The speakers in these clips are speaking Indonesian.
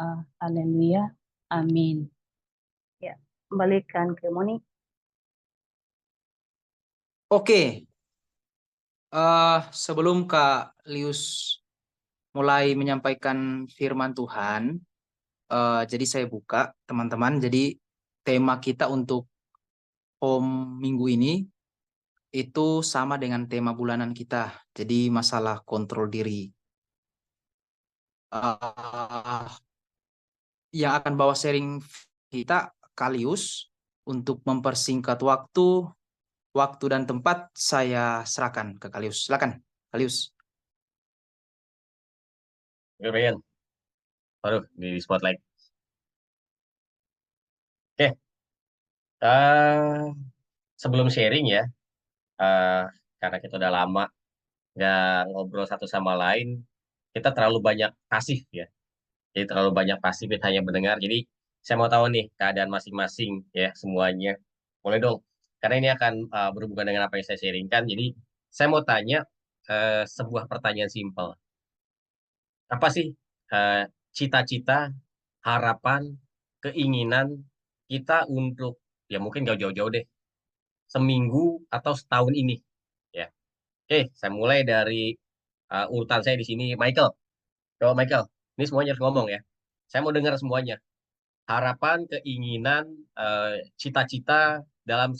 berdoa. Haleluya. Amin. Ya, kembalikan ke Moni. Oke, sebelum Kak Lius mulai menyampaikan firman Tuhan, jadi saya buka teman-teman. Jadi tema kita untuk Home minggu ini itu sama dengan tema bulanan kita. Jadi masalah kontrol diri. Eh, yang akan bawa sharing kita Kalius. Untuk mempersingkat waktu dan tempat saya serahkan ke Kalius. Silakan, Kalius. Oke, Brian. Baru di spotlight. Oke. Sebelum sharing ya, karena kita udah lama nggak ngobrol satu sama lain, kita terlalu banyak pasif ya. Jadi terlalu banyak pasif, kita hanya mendengar. Jadi saya mau tahu nih keadaan masing-masing ya semuanya. Boleh dong. Karena ini akan berhubungan dengan apa yang saya sharingkan. Jadi saya mau tanya sebuah pertanyaan simpel. Apa sih cita-cita, harapan, keinginan kita untuk ya mungkin gak jauh-jauh deh, seminggu atau setahun ini ya. Oke, saya mulai dari urutan saya di sini, Michael. Coba Michael, ini semuanya harus ngomong ya. Saya mau dengar semuanya. Harapan, keinginan, cita-cita dalam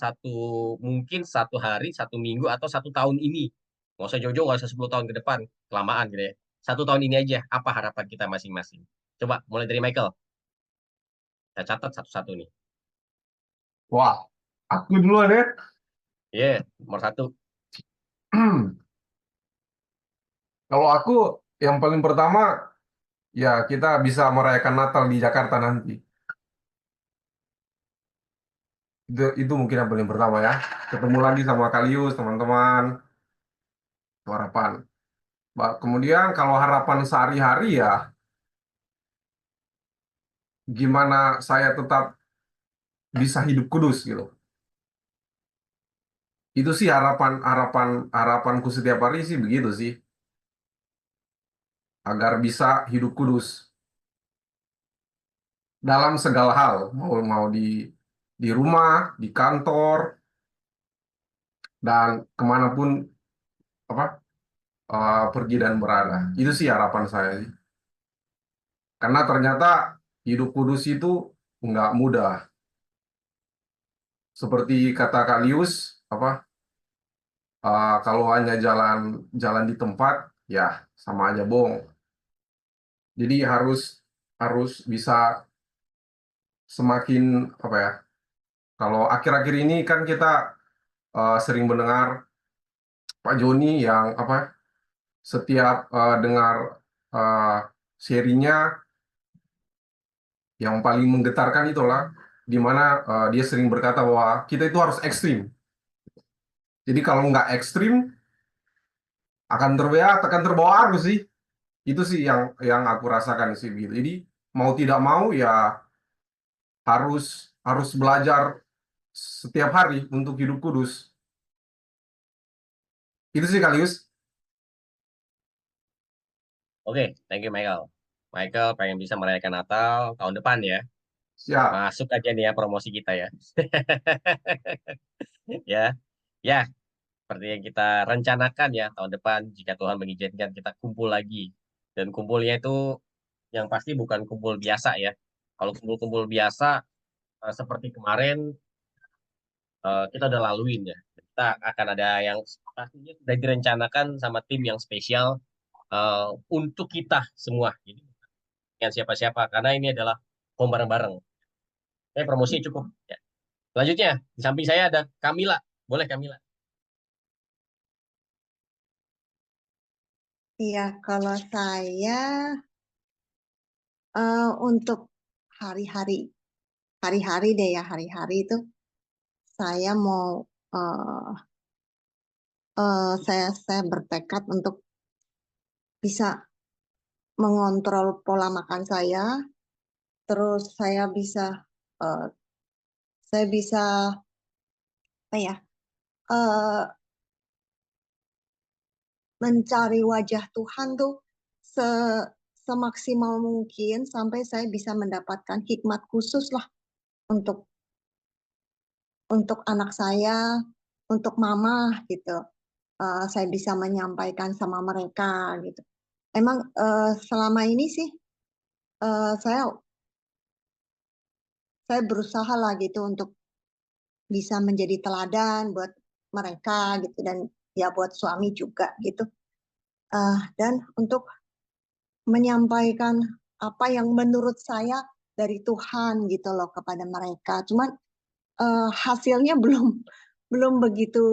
mungkin satu hari, satu minggu, atau satu tahun ini. Nggak usah jauh-jauh, nggak usah 10 tahun ke depan. Kelamaan gitu ya. Satu tahun ini aja, apa harapan kita masing-masing. Coba, mulai dari Michael. Saya catat satu-satu nih. Wah, aku duluan ya. Iya, nomor satu. Kalau aku yang paling pertama ya kita bisa merayakan Natal di Jakarta nanti. Itu mungkin yang paling pertama ya. Ketemu lagi sama Kalius, teman-teman. Itu harapan. Kemudian kalau harapan sehari-hari ya gimana saya tetap bisa hidup kudus gitu. Itu sih harapanku setiap hari sih begitu sih. Agar bisa hidup kudus dalam segala hal, mau di rumah, di kantor, dan kemanapun apa pergi dan berada. Itu sih harapan saya sih. Karena ternyata hidup kudus itu nggak mudah. Seperti kata Kak Lius, kalau hanya jalan di tempat, ya sama aja bohong. Jadi harus bisa semakin apa ya? Kalau akhir-akhir ini kan kita sering mendengar Pak Joni yang setiap dengar uh, serinya yang paling menggetarkan itulah di mana dia sering berkata bahwa kita itu harus ekstrim. Jadi kalau nggak ekstrim akan terbawa arus sih. Itu sih yang aku rasakan sih gitu. Jadi mau tidak mau ya harus harus belajar setiap hari untuk hidup kudus. Itu sih Kalius. Oke, thank you Michael. Michael pengen bisa merayakan Natal tahun depan ya. Siap. Masuk aja nih ya promosi kita ya. Ya, ya, seperti yang kita rencanakan ya tahun depan jika Tuhan mengizinkan kita kumpul lagi. Dan kumpulnya itu yang pasti bukan kumpul biasa ya. Kalau kumpul-kumpul biasa seperti kemarin kita udah laluin ya. Kita akan ada yang pastinya sudah direncanakan sama tim yang spesial untuk kita semua. Jadi dengan siapa-siapa karena ini adalah home bareng-bareng. Promosinya cukup. Ya. Selanjutnya di samping saya ada Kamila. Boleh Kamila. Iya, kalau saya untuk hari-hari deh ya, hari-hari itu saya mau saya bertekad untuk bisa mengontrol pola makan saya, terus eh, saya bisa apa ya eh, mencari wajah Tuhan tuh se semaksimal mungkin sampai saya bisa mendapatkan hikmat khusus lah untuk anak saya, untuk mama gitu. Saya bisa menyampaikan sama mereka gitu. Emang selama ini sih saya berusaha lah gitu untuk bisa menjadi teladan buat mereka gitu, dan ya buat suami juga gitu. Dan untuk menyampaikan apa yang menurut saya dari Tuhan gitu loh kepada mereka. Cuman hasilnya belum begitu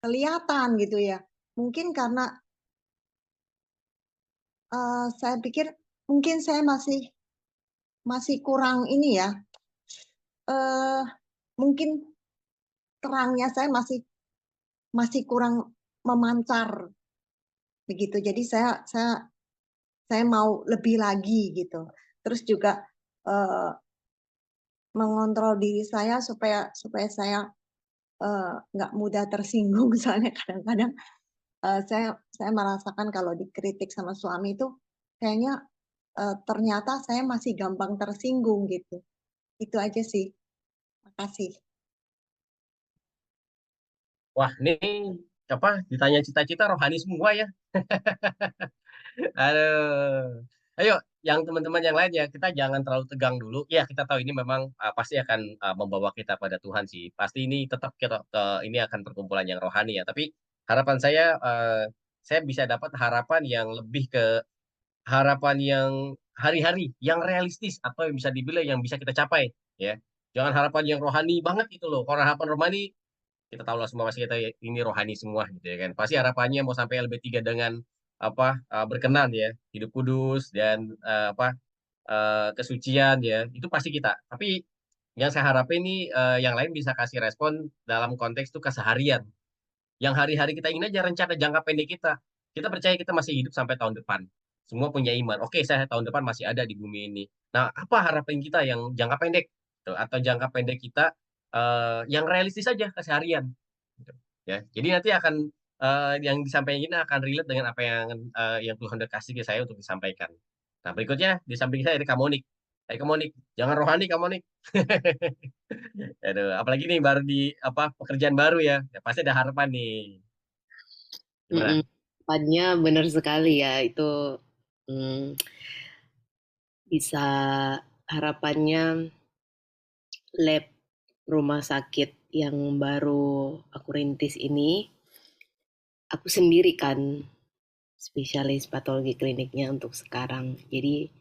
kelihatan gitu ya. Mungkin karena saya pikir mungkin saya masih kurang ini ya. Mungkin terangnya saya masih kurang memancar begitu. Jadi saya mau lebih lagi gitu. Terus juga mengontrol diri saya supaya saya nggak mudah tersinggung. Soalnya kadang-kadang saya merasakan kalau dikritik sama suami itu kayaknya ternyata saya masih gampang tersinggung gitu. Itu aja sih. Makasih. Wah, ini apa ditanya cita-cita rohani semua ya. Aduh. Ayo, yang teman-teman yang lain ya, kita jangan terlalu tegang dulu. Ya, kita tahu ini memang pasti akan membawa kita pada Tuhan sih. Pasti ini tetap ini akan perkumpulan yang rohani ya. Tapi harapan saya bisa dapat harapan yang lebih ke harapan yang hari-hari, yang realistis atau yang bisa dibilang yang bisa kita capai ya. Jangan harapan yang rohani banget gitu loh. Kalau harapan rohani kita tahu lah semua pasti kita ini rohani semua gitu ya kan. Pasti harapannya mau sampai LB3 dengan berkenan ya, hidup kudus dan kesucian ya. Itu pasti kita. Tapi yang saya harapin ini yang lain bisa kasih respon dalam konteks itu keseharian. Yang hari-hari kita ingin aja rencana jangka pendek kita. Kita percaya kita masih hidup sampai tahun depan. Semua punya iman. Oke, saya tahun depan masih ada di bumi ini. Nah, apa harapan kita yang jangka pendek? Tuh, atau jangka pendek kita yang realistis saja keseharian. Gitu. Ya, jadi nanti akan yang disampaikan ini akan relate dengan apa yang Tuhan udah kasih ke saya untuk disampaikan. Nah, berikutnya di samping saya ada Kamonik. Hai Kamonik, jangan rohani Kamonik. Aduh, apalagi nih baru di pekerjaan baru ya. Ya pasti ada harapan nih. Gimana? Harapannya benar sekali ya, itu bisa harapannya lab rumah sakit yang baru aku rintis ini, aku sendiri kan spesialis patologi kliniknya untuk sekarang. Jadi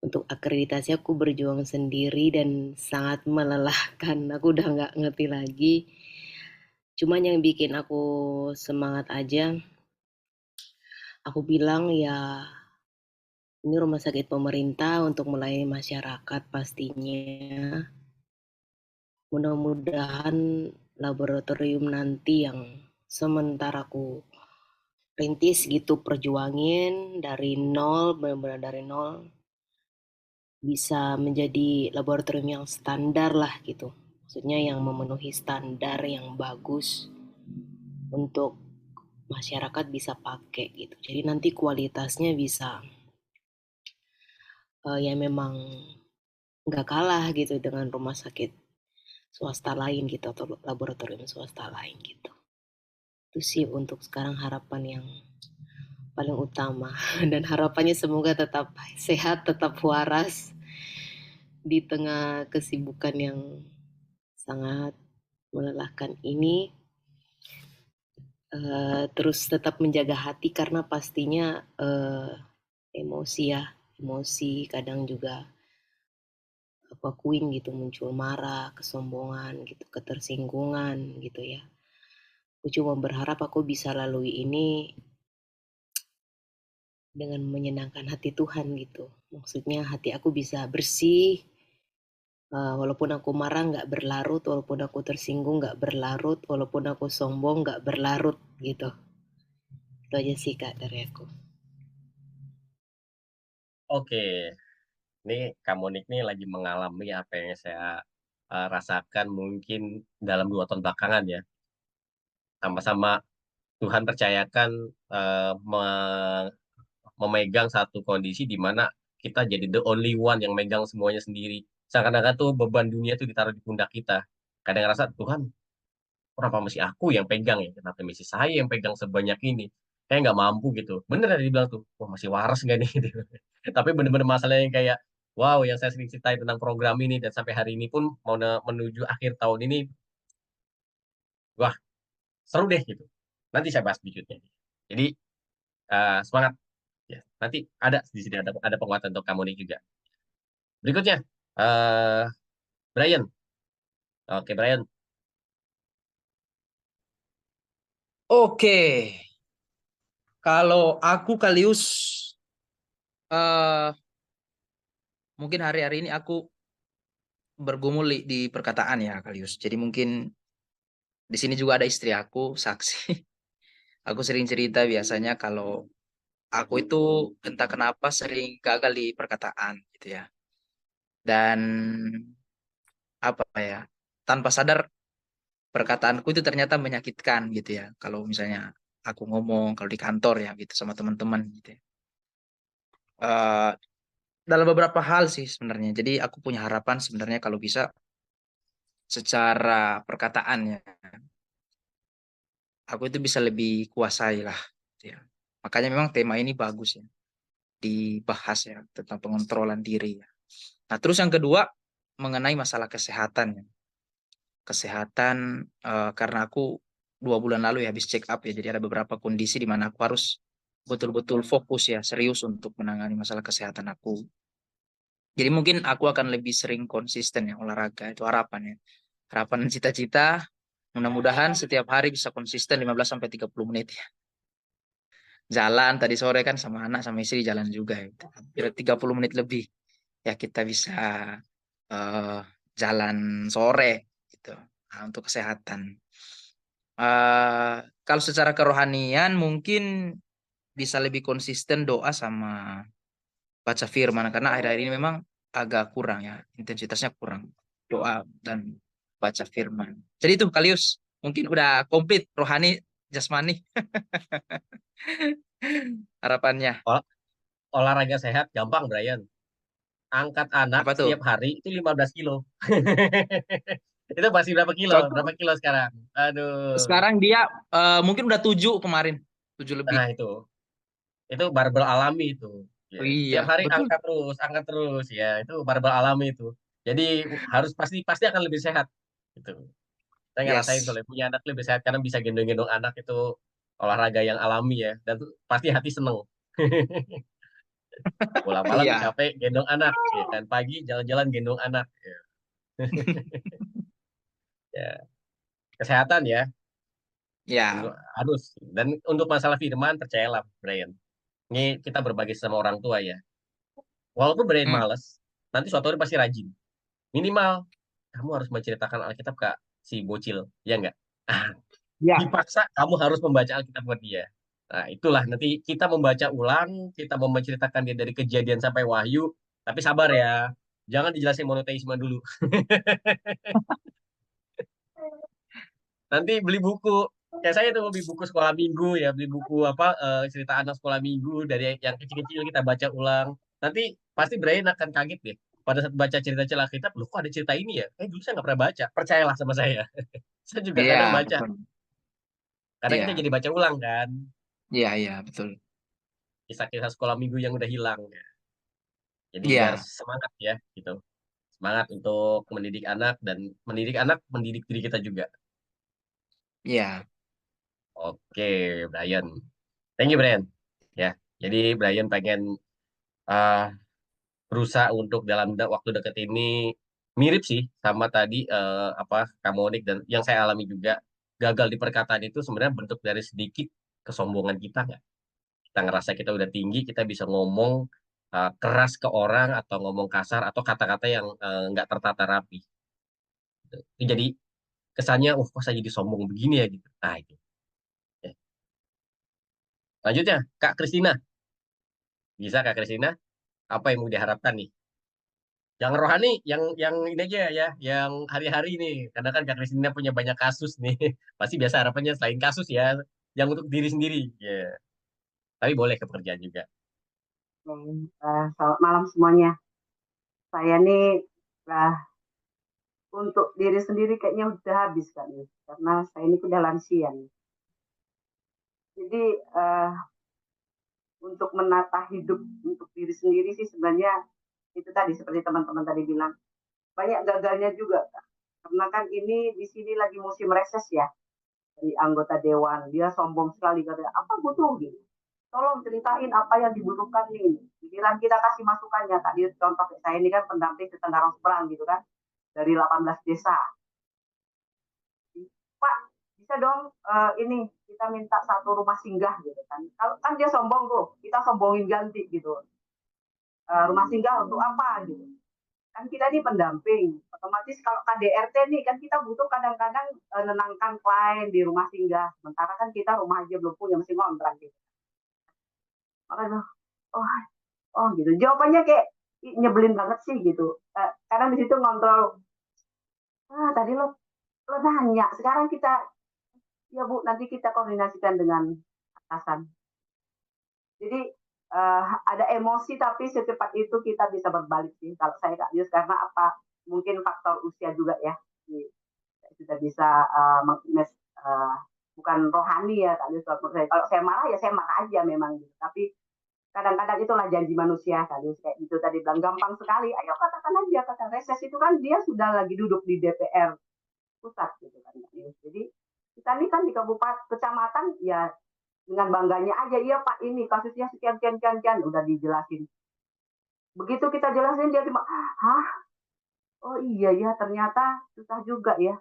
untuk akreditasi aku berjuang sendiri dan sangat melelahkan. Aku udah nggak ngerti lagi. Cuman yang bikin aku semangat aja, aku bilang ya ini rumah sakit pemerintah untuk melayani masyarakat pastinya. Mudah-mudahan laboratorium nanti yang sementara aku rintis gitu, perjuangin dari nol, benar-benar dari nol, bisa menjadi laboratorium yang standar lah gitu. Maksudnya yang memenuhi standar yang bagus untuk masyarakat bisa pakai gitu. Jadi nanti kualitasnya bisa ya memang nggak kalah gitu dengan rumah sakit swasta lain gitu atau laboratorium swasta lain gitu. Itu sih untuk sekarang harapan yang paling utama. Dan harapannya semoga tetap sehat, tetap waras di tengah kesibukan yang sangat melelahkan ini. Terus tetap menjaga hati karena pastinya emosi kadang juga aku akuin gitu, muncul marah, kesombongan gitu, ketersinggungan gitu ya. Aku cuma berharap aku bisa lalui ini dengan menyenangkan hati Tuhan gitu. Maksudnya hati aku bisa bersih, walaupun aku marah nggak berlarut, walaupun aku tersinggung nggak berlarut, walaupun aku sombong nggak berlarut gitu. Itu aja sih Kak dari aku. Oke, ini Kamonik nih lagi mengalami apa yang saya rasakan mungkin dalam 2 tahun belakangan ya. Sama-sama Tuhan percayakan memegang satu kondisi di mana kita jadi the only one yang megang semuanya sendiri. Seakan-akan tuh beban dunia tuh ditaruh di pundak kita. Kadang ngerasa, Tuhan, kenapa masih aku yang pegang ya? Kenapa masih saya yang pegang sebanyak ini? Kayak nggak mampu gitu. Bener tadi dibilang tuh, wah masih waras nggak nih? Tapi bener-bener masalah yang kayak, wow, yang saya sering ceritain tentang program ini dan sampai hari ini pun mau menuju akhir tahun ini, wah seru deh gitu. Nanti saya bahas berikutnya. Jadi semangat ya. Nanti ada di sini ada penguatan untuk kamu nih juga. Berikutnya, eh Brian. Oke, Brian. Oke, kalau aku Kalius, eh mungkin hari-hari ini aku bergumul di perkataan ya Kalius. Jadi mungkin di sini juga ada istri aku saksi. Aku sering cerita biasanya kalau aku itu entah kenapa sering gagal di perkataan gitu ya. Dan apa ya, tanpa sadar perkataanku itu ternyata menyakitkan gitu ya. Kalau misalnya aku ngomong kalau di kantor ya gitu sama teman-teman gitu ya. Eh, dalam beberapa hal sih sebenarnya. Jadi aku punya harapan sebenarnya kalau bisa secara perkataan ya, aku itu bisa lebih kuasai lah gitu ya. Makanya memang tema ini bagus ya dibahas ya tentang pengontrolan diri ya. Nah, terus yang kedua mengenai masalah kesehatan ya. Kesehatan karena aku 2 bulan lalu ya habis check up ya, jadi ada beberapa kondisi di mana aku harus betul-betul fokus ya, serius untuk menangani masalah kesehatan aku. Jadi mungkin aku akan lebih sering konsisten ya olahraga, itu harapan ya. Harapan cita-cita, mudah-mudahan setiap hari bisa konsisten 15 sampai 30 menit ya. Jalan tadi sore kan sama anak sama istri jalan juga ya. Hampir 30 menit lebih ya kita bisa eh, jalan sore gitu. Nah, untuk kesehatan. Kalau secara kerohanian mungkin bisa lebih konsisten doa sama baca firman karena akhir-akhir ini memang agak kurang ya, intensitasnya kurang doa dan baca firman. Jadi itu Kalius mungkin udah komplit rohani jasmani harapannya. Olahraga sehat gampang, Brian. Angkat anak Apa tuh? setiap hari itu 15 kilo. Itu masih berapa kilo? Contoh Berapa kilo sekarang? Aduh. sekarang dia mungkin udah 7 kemarin, 7 lebih. Nah, itu barbel alami itu. Ya. Oh iya, Tiap hari betul. angkat terus ya. Itu barbel alami itu. Jadi harus pasti pasti akan lebih sehat. Gitu. Saya ngerasain Yes. kalau punya anak lebih sehat karena bisa gendong-gendong anak itu olahraga yang alami ya. Dan tuh pasti hati seneng. Pulang malam Iya. capek gendong anak. Ya kan pagi jalan-jalan gendong anak. Ya. Ya. Kesehatan ya. Ya. Harus. Dan untuk masalah firman percayalah Brian. Ini kita berbagi sama orang tua ya. Walaupun Brian Hmm. males, nanti suatu hari pasti rajin. Minimal kamu harus menceritakan Alkitab ke si bocil, ya enggak? Ah, Ya. dipaksa kamu harus membaca Alkitab buat dia. Nah, itulah nanti kita membaca ulang, kita mau menceritakan dia dari kejadian sampai wahyu, tapi sabar ya. Jangan dijelasin monoteisme dulu. Nanti beli buku. Kayak saya tuh beli buku sekolah minggu ya, beli buku apa cerita anak sekolah minggu dari yang kecil-kecil kita baca ulang. Nanti pasti Brian akan kaget deh. Pada saat baca cerita-cerita Alkitab, loh kok ada cerita ini ya? Dulu saya nggak pernah baca. Percayalah sama saya. Saya juga Iya, kadang baca. betul. Kadang kita Iya. jadi baca ulang kan. Iya, iya, betul. Kisah-kisah sekolah minggu yang udah hilang. Ya. Jadi biar Iya. semangat ya gitu. Semangat untuk mendidik anak, mendidik diri kita juga. Iya. Oke, Brian. Thank you, Brian. Ya, jadi Brian pengen uh, berusaha untuk dalam waktu dekat ini mirip sih sama tadi apa Kamonik dan yang saya alami juga gagal di perkataan itu sebenarnya bentuk dari sedikit kesombongan kita nggak? Kita ngerasa kita udah tinggi, kita bisa ngomong keras ke orang atau ngomong kasar atau kata-kata yang nggak tertata rapi. Itu jadi kesannya, kok saya jadi sombong begini ya gitu. Nah itu. Ya. Lanjutnya, Kak Kristina. Bisa Kak Kristina? Apa yang mau diharapkan nih? Yang rohani, yang ini aja ya, yang hari-hari nih. Karena kan Kak Kristina punya banyak kasus nih. Pasti biasa harapannya selain kasus ya, yang untuk diri sendiri. Ya. Tapi boleh ke pekerjaan juga. Selamat malam semuanya. Saya nih untuk diri sendiri kayaknya udah habis kan ya, karena saya ini udah lansia nih. Jadi untuk menata hidup untuk diri sendiri sih sebenarnya itu tadi seperti teman-teman tadi bilang banyak gagalnya juga Kak. Karena kan ini di sini lagi musim reses ya dari anggota dewan dia sombong sekali katanya apa butuh gitu. Tolong ceritain apa yang dibutuhkan nih. Giliran kita kasih masukannya Kak. Dia contoh saya ini kan pendamping Setengaran Seberang gitu kan dari 18 desa. Pak, bisa dong ini kita minta satu rumah singgah gitu kan. Kalau kan dia sombong tuh, kita sombongin ganti gitu. Rumah singgah untuk apa gitu. Kan kita ini pendamping. Otomatis kalau KDRT nih kan kita butuh kadang-kadang nenangkan klien di rumah singgah. Sementara kan kita rumah aja belum punya, mesti ngontrak gitu. Makanya, oh gitu. Jawabannya kayak nyebelin banget sih gitu. Kadang di situ ngontrol. Tadi lo nanya, sekarang kita ya Bu, nanti kita koordinasikan dengan atasan. Jadi ada emosi tapi secepat itu kita bisa berbalik sih kalau saya Kak Yus karena apa? Mungkin faktor usia juga ya. Saya sudah bisa bukan rohani ya Kak Yus. Kalau saya marah ya saya marah aja memang gitu. Tapi kadang-kadang itulah janji manusia Kak Yus kayak gitu tadi bilang gampang sekali. Ayo katakan aja kata reses itu kan dia sudah lagi duduk di DPR pusat gitu kan. Jadi kita ini kan di kabupaten kecamatan ya dengan bangganya aja iya Pak ini kasusnya sekian udah dijelasin. Begitu kita jelasin dia cuma oh iya ya ternyata susah juga ya.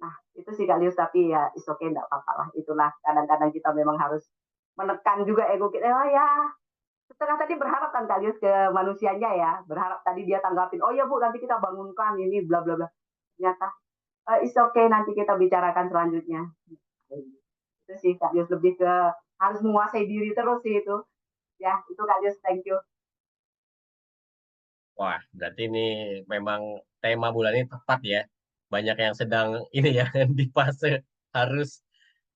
Nah itu sih Kak Lius tapi ya is okay enggak apa-apa lah itulah kadang-kadang kita memang harus menekan juga ego kita ya. Setengah tadi berharap kan Kak Lius ke manusianya ya berharap tadi dia tanggapin oh ya Bu nanti kita bangunkan ini bla bla bla ternyata is okay nanti kita bicarakan selanjutnya. Itu sih Kak Yus lebih ke harus menguasai diri terus sih itu ya itu Kak Yus thank you. Wah, berarti ini memang tema bulan ini tepat ya. Banyak yang sedang ini ya di fase harus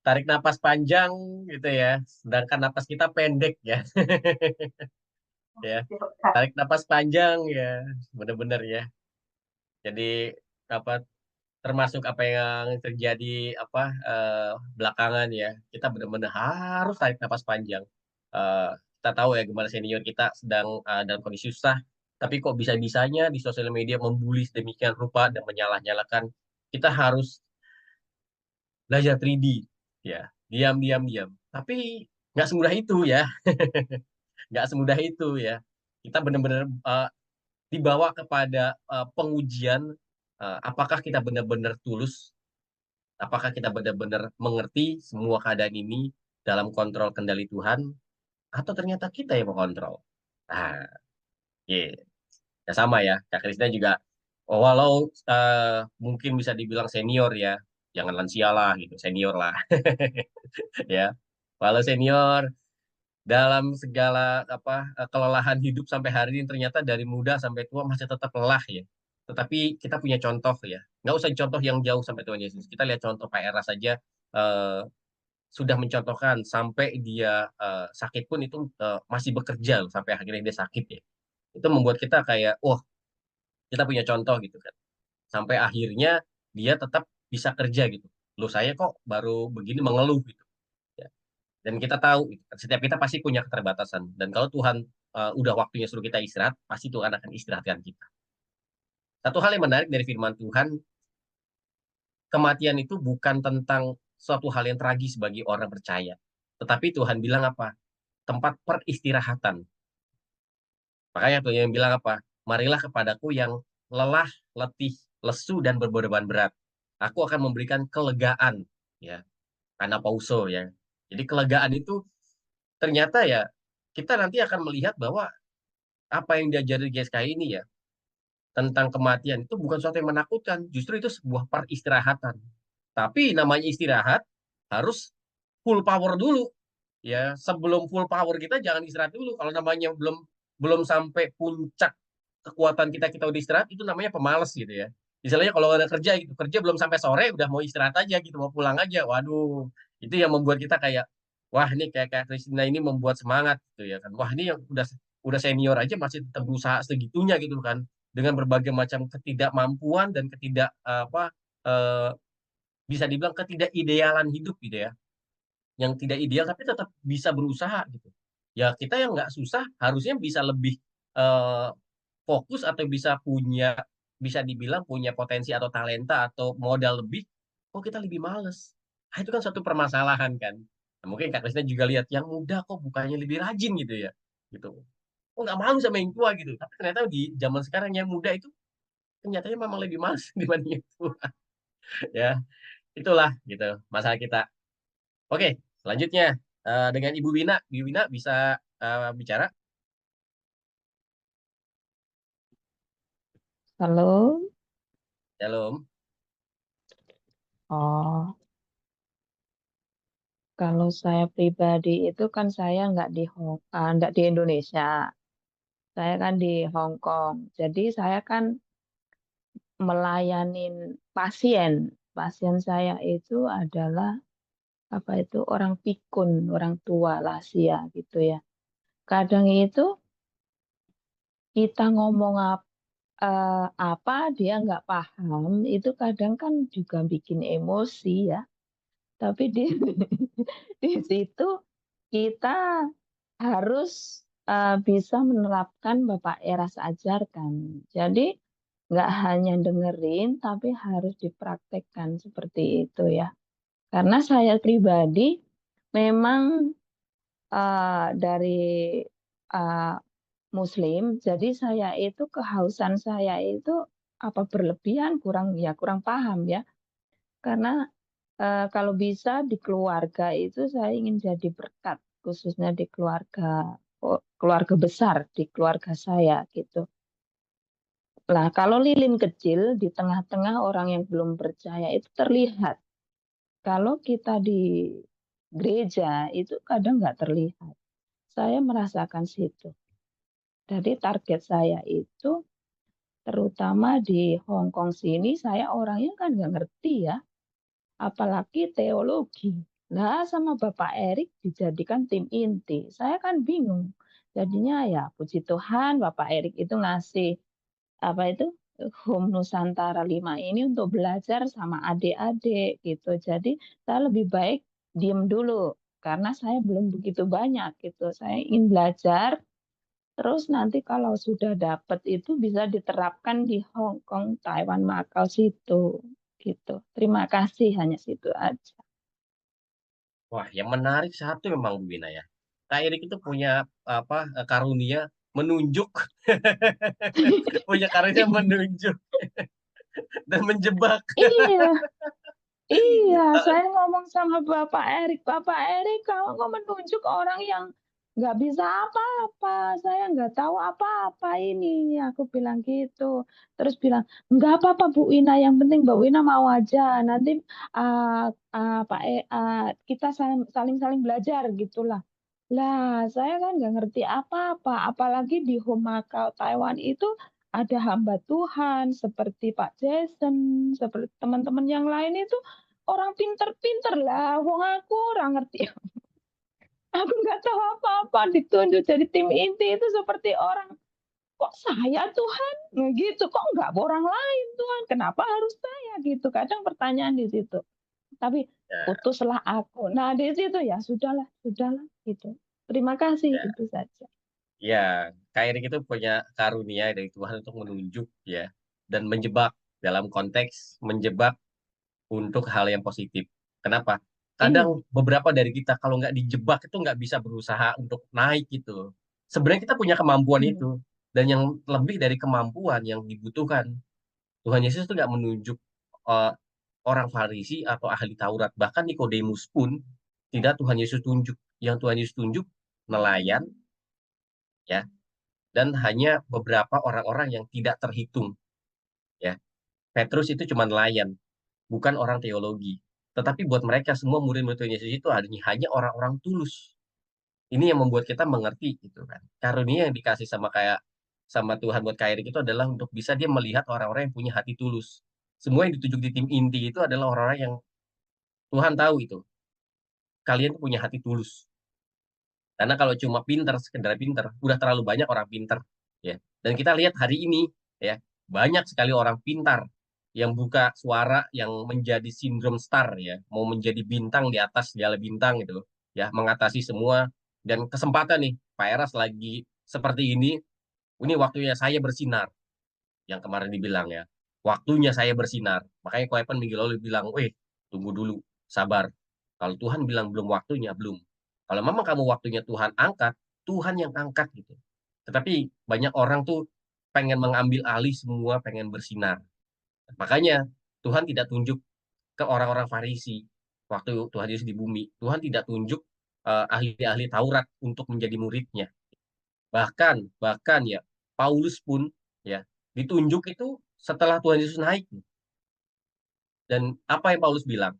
tarik napas panjang gitu ya. Sedangkan napas kita pendek ya. Ya, tarik napas panjang ya, benar-benar ya. Jadi apa termasuk apa yang terjadi belakangan ya. Kita benar-benar harus tarik napas panjang. Kita tahu ya gimana senior kita sedang dalam kondisi susah, tapi kok bisa-bisanya di sosial media membuli sedemikian rupa dan menyalah-nyalakan. Kita harus belajar 3D ya, diam. Tapi nggak semudah itu ya, nggak semudah itu ya. Kita benar-benar dibawa kepada pengujian apakah kita benar-benar tulus, apakah kita benar-benar mengerti semua keadaan ini dalam kontrol kendali Tuhan, atau ternyata kita yang mengontrol. Nah, ya sama ya, Kak Krisna juga, walau mungkin bisa dibilang senior ya, jangan lansia lah gitu, senior lah. Ya, walau senior, dalam segala kelelahan hidup sampai hari ini ternyata dari muda sampai tua masih tetap lelah ya. Tetapi kita punya contoh ya. Nggak usah contoh yang jauh sampai Tuhan Yesus. Kita lihat contoh Pak Era saja sudah mencontohkan sampai dia sakit pun itu masih bekerja loh, sampai akhirnya dia sakit ya. Itu membuat kita kayak, wah kita punya contoh gitu kan. Sampai akhirnya dia tetap bisa kerja gitu. Loh saya kok baru begini mengeluh gitu. Dan kita tahu, setiap kita pasti punya keterbatasan. Dan kalau Tuhan udah waktunya suruh kita istirahat, pasti Tuhan akan istirahatkan kita. Satu hal yang menarik dari firman Tuhan, kematian itu bukan tentang suatu hal yang tragis bagi orang percaya. Tetapi Tuhan bilang apa? Tempat peristirahatan. Makanya Tuhan bilang apa? Marilah kepadaku yang lelah, letih, lesu, dan berbeban berat. Aku akan memberikan kelegaan. Ya, anapauso ya. Jadi kelegaan itu ternyata ya kita nanti akan melihat bahwa apa yang diajari GSKI ini ya tentang kematian itu bukan sesuatu yang menakutkan, justru itu sebuah peristirahatan. Tapi namanya istirahat harus full power dulu ya. Sebelum full power kita jangan istirahat dulu. Kalau namanya belum sampai puncak kekuatan kita udah istirahat, itu namanya pemalas gitu ya. Misalnya kalau ada kerja gitu, kerja belum sampai sore udah mau istirahat aja gitu, mau pulang aja. Waduh, itu yang membuat kita kayak wah ini kayak Kak Kristina ini membuat semangat gitu ya kan. Wah ini yang udah senior aja masih tetap berusaha segitunya gitu kan. Dengan berbagai macam ketidakmampuan dan eh, bisa dibilang ketidakidealan hidup gitu ya. Yang tidak ideal tapi tetap bisa berusaha gitu. Ya kita yang nggak susah harusnya bisa lebih eh, fokus atau bisa dibilang punya potensi atau talenta atau modal lebih, kok kita lebih males. Nah, itu kan satu permasalahan kan. Nah, mungkin Kak Krisna juga lihat yang muda kok bukannya lebih rajin gitu ya. Gitu. Kok nggak malu sama yang tua gitu. Tapi ternyata di zaman sekarang yang muda itu kenyataannya memang lebih males dibanding yang tua. Ya, itulah gitu masalah kita. Oke, selanjutnya dengan Ibu Wina. Ibu Wina bisa bicara? Halo. Shalom. Oh, kalau saya pribadi itu kan saya nggak di Indonesia. Saya kan di Hong Kong. Jadi saya kan melayanin pasien. Pasien saya itu adalah apa itu orang pikun, orang tua lansia gitu ya. Kadang itu kita ngomong apa dia nggak paham, itu kadang kan juga bikin emosi ya. Tapi di di situ kita harus bisa menerapkan Bapak Eras ajarkan. Jadi nggak hanya dengerin, tapi harus dipraktekkan seperti itu ya. Karena saya pribadi memang dari uh, Muslim, jadi saya itu kehausan saya itu apa berlebihan kurang paham ya. Karena kalau bisa di keluarga itu saya ingin jadi berkat, khususnya di keluarga besar di keluarga saya gitu. Nah, kalau lilin kecil di tengah-tengah orang yang belum percaya itu terlihat. Kalau kita di gereja itu kadang nggak terlihat. Saya merasakan situ. Jadi target saya itu terutama di Hong Kong sini saya orangnya kan nggak ngerti ya, apalagi teologi. Nah, sama Bapak Erik dijadikan tim inti. Saya kan bingung. Jadinya ya puji Tuhan Bapak Erik itu ngasih apa itu Home Nusantara 5 ini untuk belajar sama adik-adik gitu. Jadi saya lebih baik diem dulu karena saya belum begitu banyak gitu. Saya ingin belajar terus nanti kalau sudah dapat itu bisa diterapkan di Hong Kong, Taiwan, Makau situ gitu. Terima kasih hanya situ aja. Wah, yang menarik satu memang Bu Wina ya. Kak Erik itu punya karunia menunjuk, punya karunia menunjuk dan menjebak. Iya, iya. Eh, Saya ngomong sama Bapak Erik, kalau kok menunjuk orang yang nggak bisa apa-apa, saya nggak tahu apa-apa ini. Aku bilang gitu. Terus bilang, nggak apa-apa Bu Ina, yang penting Mbak Wina mau aja. Nanti kita saling belajar gitulah. Lah, saya kan nggak ngerti apa-apa, apalagi di Home Macau Taiwan itu ada hamba Tuhan seperti Pak Jason, seperti teman-teman yang lain itu orang pinter-pinter lah. Wong aku orang ngerti, aku nggak tahu apa-apa ditunjuk jadi tim inti itu seperti orang kok saya Tuhan, nah, gitu kok nggak orang lain Tuhan, kenapa harus saya gitu. Kadang pertanyaan di situ. Tapi ya, utuslah aku. Nah di situ ya sudahlah gitu. Terima kasih ya, itu saja. ya, Kak Erik itu punya karunia dari Tuhan untuk menunjuk ya dan menjebak dalam konteks menjebak untuk hal yang positif. Kenapa? Kadang Iya. beberapa dari kita kalau nggak dijebak itu nggak bisa berusaha untuk naik gitu. Sebenarnya kita punya kemampuan Iya. itu dan yang lebih dari kemampuan yang dibutuhkan. Tuhan Yesus itu nggak menunjuk eh, orang Farisi atau ahli Taurat. Bahkan Nikodemus pun tidak Tuhan Yesus tunjuk. Yang Tuhan Yesus tunjuk nelayan, ya, dan hanya beberapa orang-orang yang tidak terhitung. Ya, Petrus itu cuma nelayan, bukan orang teologi. Tetapi buat mereka semua murid-murid Tuhan Yesus itu hanya orang-orang tulus. Ini yang membuat kita mengerti gitu kan. Karunia yang dikasih sama Tuhan buat Kak Erik itu adalah untuk bisa dia melihat orang-orang yang punya hati tulus. Semua yang ditunjuk di tim inti itu adalah orang-orang yang Tuhan tahu itu kalian punya hati tulus. Karena kalau cuma pinter, sekedar pinter, udah terlalu banyak orang pinter, ya. Dan kita lihat hari ini, ya, banyak sekali orang pintar yang buka suara, yang menjadi sindrom star, ya, mau menjadi bintang di atas segala bintang gitu, ya, mengatasi semua. Dan kesempatan nih, Pak Eras lagi seperti ini waktunya saya bersinar, yang kemarin dibilang ya, waktunya saya bersinar. Makanya Ko Evan minggu lalu bilang, tunggu dulu, sabar. Kalau Tuhan bilang belum waktunya, belum. Kalau memang kamu waktunya Tuhan angkat, Tuhan yang angkat gitu. Tetapi banyak orang tuh pengen mengambil alih semua, pengen bersinar. Makanya Tuhan tidak tunjuk ke orang-orang Farisi waktu Tuhan Yesus di bumi. Tuhan tidak tunjuk ahli-ahli Taurat untuk menjadi muridnya. Bahkan ya, Paulus pun ya ditunjuk itu setelah Tuhan Yesus naik. Dan apa yang Paulus bilang?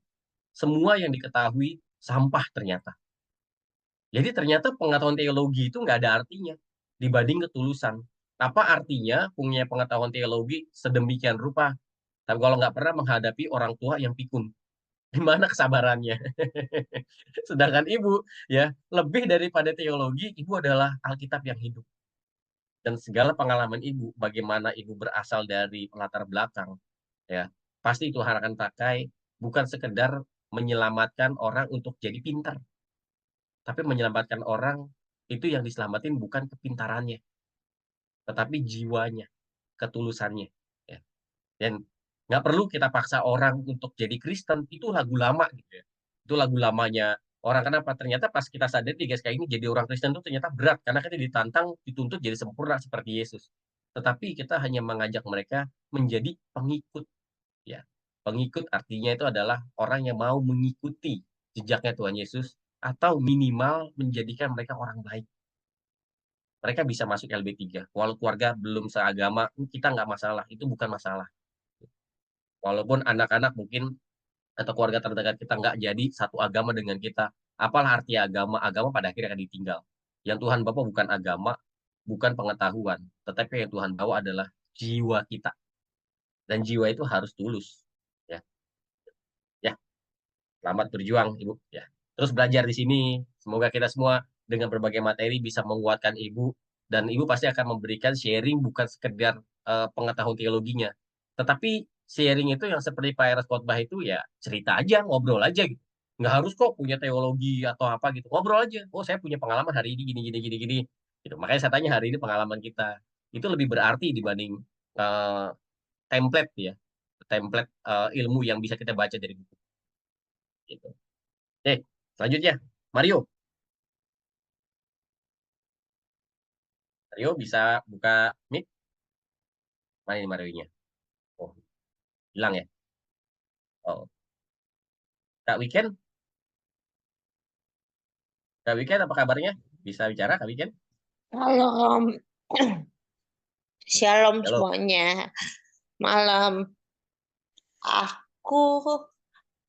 Semua yang diketahui sampah ternyata. Jadi ternyata pengetahuan teologi itu nggak ada artinya dibanding ketulusan. Apa artinya punya pengetahuan teologi sedemikian rupa, tapi kalau nggak pernah menghadapi orang tua yang pikun? Gimana kesabarannya? Sedangkan ibu, ya, lebih daripada teologi, ibu adalah Alkitab yang hidup. Dan segala pengalaman ibu, bagaimana ibu berasal dari latar belakang, ya, pasti Tuhan akan pakai bukan sekedar menyelamatkan orang untuk jadi pintar, tapi menyelamatkan orang itu yang diselamatin bukan kepintarannya, tetapi jiwanya, ketulusannya. Ya. Dan nggak perlu kita paksa orang untuk jadi Kristen, itu lagu lama gitu ya. Itu lagu lamanya orang. Kenapa? Ternyata pas kita sadar 3 SKI ini jadi orang Kristen itu ternyata berat, karena kita ditantang, dituntut jadi sempurna seperti Yesus. Tetapi kita hanya mengajak mereka menjadi pengikut. Ya. Pengikut artinya itu adalah orang yang mau mengikuti jejaknya Tuhan Yesus, atau minimal menjadikan mereka orang baik. Mereka bisa masuk LB3. Walau keluarga belum seagama, kita nggak masalah. Itu bukan masalah. Walaupun anak-anak mungkin atau keluarga terdekat kita nggak jadi satu agama dengan kita. Apalah arti agama? Agama pada akhirnya akan ditinggal. Yang Tuhan bawa bukan agama, bukan pengetahuan. Tetapi yang Tuhan bawa adalah jiwa kita. Dan jiwa itu harus tulus. Ya, ya. Selamat berjuang, Ibu. Ya. Terus belajar di sini. Semoga kita semua dengan berbagai materi bisa menguatkan Ibu. Dan Ibu pasti akan memberikan sharing bukan sekedar pengetahuan teologinya. Tetapi sharing itu yang seperti Pak Eras khotbah itu ya cerita aja, ngobrol aja gitu. Nggak harus kok punya teologi atau apa gitu. Ngobrol aja. Oh, saya punya pengalaman hari ini gini. Gitu. Makanya saya tanya hari ini pengalaman kita. Itu lebih berarti dibanding template ya. Template ilmu yang bisa kita baca dari buku. Gitu. Oke, selanjutnya Mario. Mario bisa buka mic? Mana ini Mario-nya? Oh, hilang ya? Oh. Kak Weekend? Kak Weekend apa kabarnya? Bisa bicara Kak Weekend? Halo, Shalom Halo. semuanya. Malam. Aku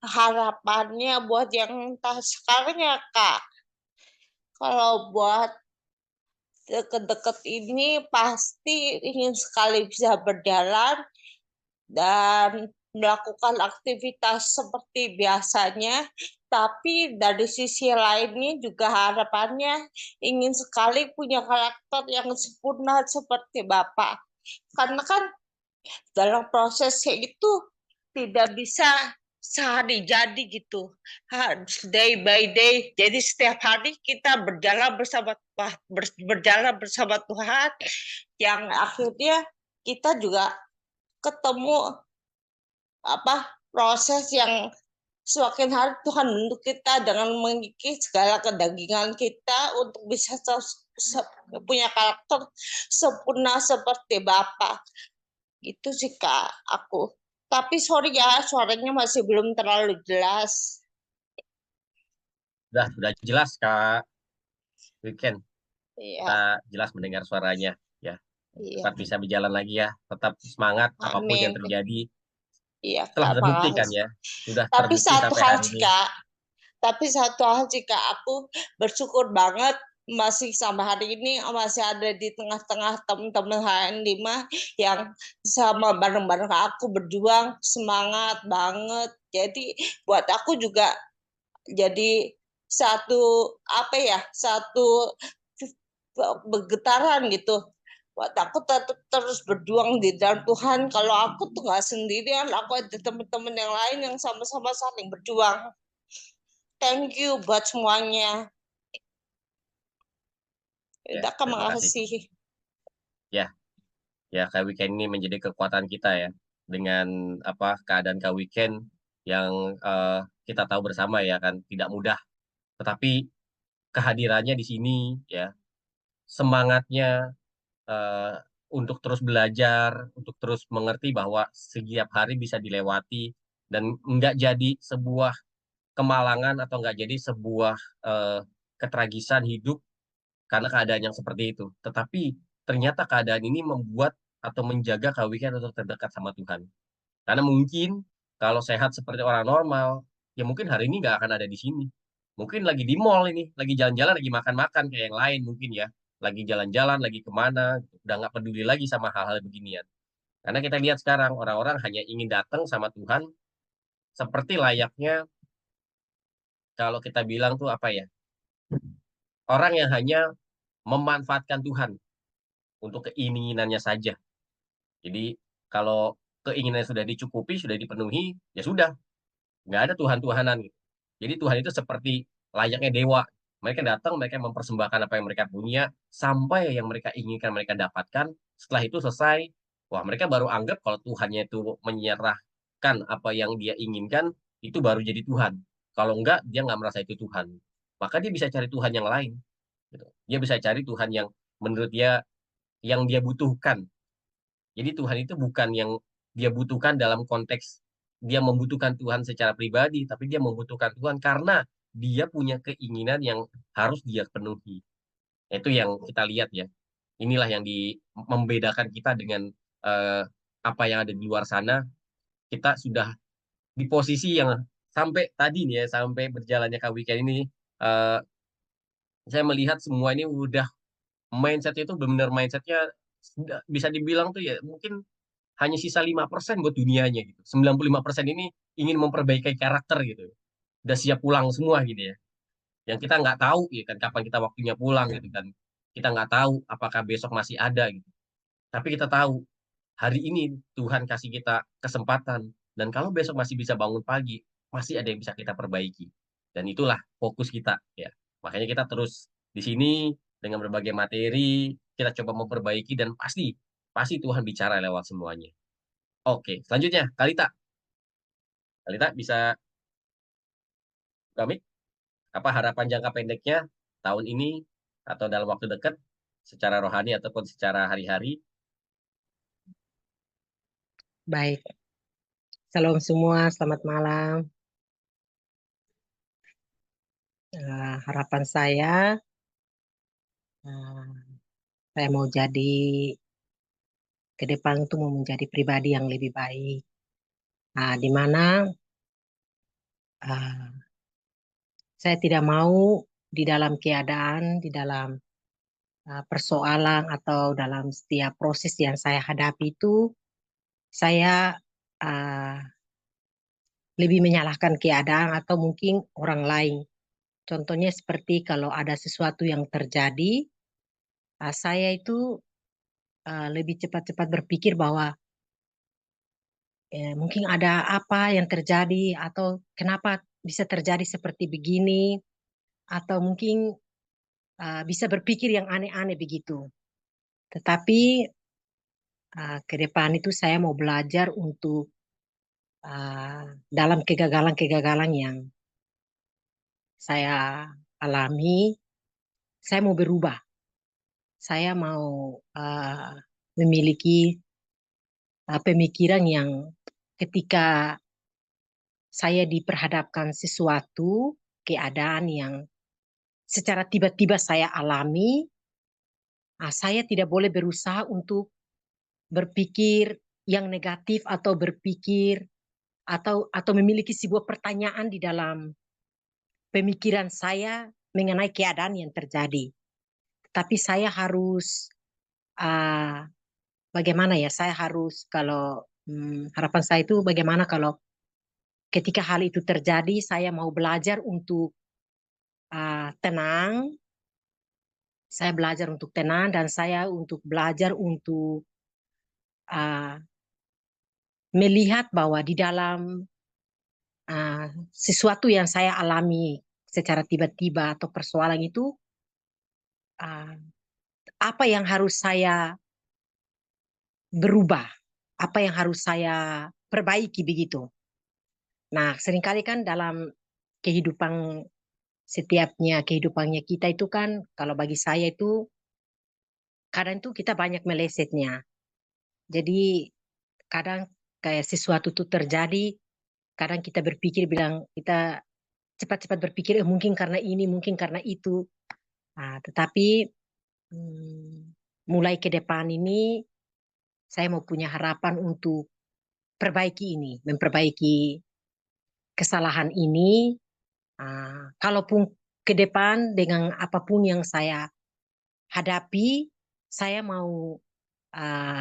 harapannya buat yang entah sekarang ya Kak. Kalau buat deket-deket ini pasti ingin sekali bisa berjalan dan melakukan aktivitas seperti biasanya. Tapi dari sisi lainnya juga harapannya ingin sekali punya karakter yang sempurna seperti Bapak. Karena kan dalam prosesnya itu tidak bisa sehari jadi gitu, day by day. Jadi setiap hari kita berjalan bersama Tuhan, yang akhirnya kita juga ketemu proses yang semakin hari Tuhan bentuk kita dengan mengikis segala kedagingan kita untuk bisa punya karakter sempurna seperti Bapak. Itu sih Kak aku. Tapi sorry ya, suaranya masih belum terlalu jelas. Sudah jelas Kak Weekend. Iya. Kita jelas mendengar suaranya ya. Iya. Tetap bisa berjalan lagi ya. Tetap semangat apapun yang terjadi. Iya, Telah terbukti kan ya. Sudah tapi terbukti satu sampai hal hari ini. Kak. Tapi satu hal Kak, aku bersyukur banget masih sampai hari ini masih ada di tengah-tengah teman-teman HN5 yang sama bareng-bareng aku berjuang, semangat banget. Jadi buat aku juga jadi satu bergetaran gitu. Buat aku tetap terus berjuang di dalam Tuhan. Kalau aku tuh nggak sendirian, aku ada teman-teman yang lain yang sama-sama saling berjuang. Thank you buat semuanya. Ya, Udah, terima kasih. makasih. Ya, Kak Weekend ini menjadi kekuatan kita ya. Dengan keadaan Kak Weekend yang kita tahu bersama ya kan tidak mudah. Tetapi kehadirannya di sini ya, semangatnya eh, untuk terus belajar, untuk terus mengerti bahwa setiap hari bisa dilewati dan nggak jadi sebuah kemalangan atau nggak jadi sebuah eh, ketragisan hidup karena keadaan yang seperti itu. Tetapi ternyata keadaan ini membuat atau menjaga Kak Weekend untuk terdekat sama Tuhan. Karena mungkin kalau sehat seperti orang normal, ya mungkin hari ini nggak akan ada di sini. Mungkin lagi di mall ini, lagi jalan-jalan, lagi makan-makan kayak yang lain mungkin ya. Lagi jalan-jalan, lagi kemana, udah nggak peduli lagi sama hal-hal beginian. Karena kita lihat sekarang orang-orang hanya ingin datang sama Tuhan seperti layaknya kalau kita bilang tuh apa ya, orang yang hanya memanfaatkan Tuhan untuk keinginannya saja. Jadi kalau keinginannya sudah dicukupi, sudah dipenuhi, ya sudah, nggak ada Tuhan-Tuhanan gitu. Jadi Tuhan itu seperti layaknya dewa. Mereka datang, mereka mempersembahkan apa yang mereka punya, sampai yang mereka inginkan mereka dapatkan. Setelah itu selesai, wah mereka baru anggap kalau Tuhannya itu menyerahkan apa yang dia inginkan, itu baru jadi Tuhan. Kalau enggak, dia nggak merasa itu Tuhan. Maka dia bisa cari Tuhan yang lain. Gitu. Dia bisa cari Tuhan yang menurut dia, yang dia butuhkan. Jadi Tuhan itu bukan yang dia butuhkan dalam konteks dia membutuhkan Tuhan secara pribadi, tapi dia membutuhkan Tuhan karena dia punya keinginan yang harus dia penuhi. Itu yang kita lihat ya. Inilah yang membedakan kita dengan eh, apa yang ada di luar sana. Kita sudah di posisi yang sampai tadi nih ya, sampai berjalannya Kak Weekend ini, eh, saya melihat semua ini udah mindsetnya itu benar-benar mindsetnya bisa dibilang tuh ya mungkin hanya sisa 5% buat dunianya gitu. 95% ini ingin memperbaiki karakter gitu. Udah siap pulang semua gitu ya. Yang kita nggak tahu ya kan kapan kita waktunya pulang gitu kan. Kita nggak tahu apakah besok masih ada gitu. Tapi kita tahu hari ini Tuhan kasih kita kesempatan dan kalau besok masih bisa bangun pagi, masih ada yang bisa kita perbaiki. Dan itulah fokus kita ya. Makanya kita terus di sini dengan berbagai materi, kita coba memperbaiki dan pasti pasti Tuhan bicara lewat semuanya. Oke, selanjutnya Kalita. Kalita bisa kami apa harapan jangka pendeknya tahun ini atau dalam waktu dekat secara rohani ataupun secara hari-hari? Baik, salam semua, selamat malam. Harapan saya mau jadi ke depan itu mau menjadi pribadi yang lebih baik. Di mana saya tidak mau di dalam keadaan, di dalam persoalan atau dalam setiap proses yang saya hadapi itu, saya lebih menyalahkan keadaan atau mungkin orang lain. Contohnya seperti kalau ada sesuatu yang terjadi, saya itu lebih cepat-cepat berpikir bahwa mungkin ada apa yang terjadi atau kenapa bisa terjadi seperti begini atau mungkin bisa berpikir yang aneh-aneh begitu. Tetapi ke depan itu saya mau belajar untuk dalam kegagalan-kegagalan yang saya alami, saya mau berubah. Saya mau memiliki pemikiran yang ketika saya diperhadapkan sesuatu keadaan yang secara tiba-tiba saya alami, saya tidak boleh berusaha untuk berpikir yang negatif atau berpikir atau memiliki sebuah pertanyaan di dalam pemikiran saya mengenai keadaan yang terjadi. Tapi saya harus bagaimana ya? Saya harus kalau harapan saya itu bagaimana kalau ketika hal itu terjadi, saya mau belajar untuk tenang. Saya belajar untuk tenang dan saya untuk belajar untuk melihat bahwa di dalam sesuatu yang saya alami secara tiba-tiba atau persoalan itu, apa yang harus saya berubah, apa yang harus saya perbaiki begitu. Nah, seringkali kan dalam kehidupannya kita itu kan, kalau bagi saya itu kadang itu kita banyak melesetnya. Jadi kadang kayak sesuatu itu terjadi, kadang kita berpikir kita cepat-cepat berpikir mungkin karena ini, mungkin karena itu. Tetapi mulai ke depan ini saya mau punya harapan untuk memperbaiki kesalahan ini. Kalaupun ke depan dengan apapun yang saya hadapi, saya mau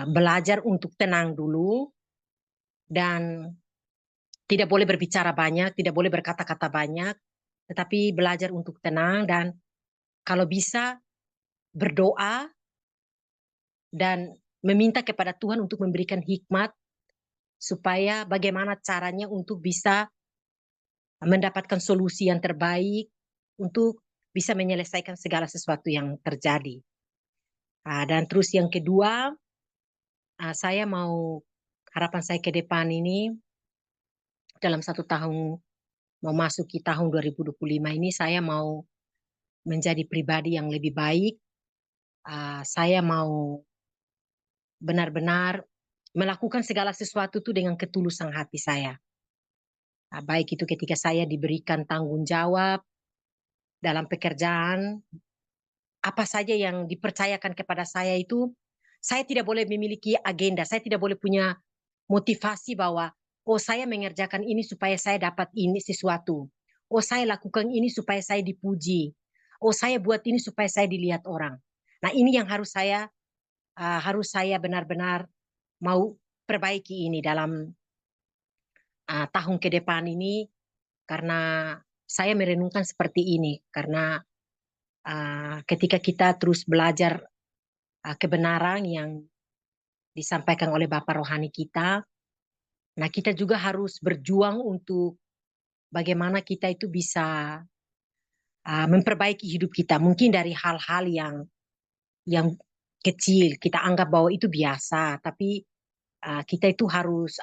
belajar untuk tenang dulu dan tidak boleh berbicara banyak, tidak boleh berkata-kata banyak, tetapi belajar untuk tenang dan kalau bisa berdoa dan meminta kepada Tuhan untuk memberikan hikmat supaya bagaimana caranya untuk bisa mendapatkan solusi yang terbaik untuk bisa menyelesaikan segala sesuatu yang terjadi. Dan terus yang kedua, saya mau harapan saya ke depan ini dalam 1 tahun memasuki tahun 2025 ini saya mau menjadi pribadi yang lebih baik. Saya mau benar-benar melakukan segala sesuatu itu dengan ketulusan hati saya. Baik itu ketika saya diberikan tanggung jawab dalam pekerjaan, apa saja yang dipercayakan kepada saya itu, saya tidak boleh memiliki agenda, saya tidak boleh punya motivasi bahwa, oh saya mengerjakan ini supaya saya dapat ini sesuatu. Oh saya lakukan ini supaya saya dipuji. Oh saya buat ini supaya saya dilihat orang. Nah ini yang harus saya benar-benar mau perbaiki ini dalam tahun ke depan ini, karena saya merenungkan seperti ini, karena ketika kita terus belajar kebenaran yang disampaikan oleh Bapak Rohani kita, nah kita juga harus berjuang untuk bagaimana kita itu bisa memperbaiki hidup kita. Mungkin dari hal-hal yang kecil kita anggap bahwa itu biasa, tapi kita itu harus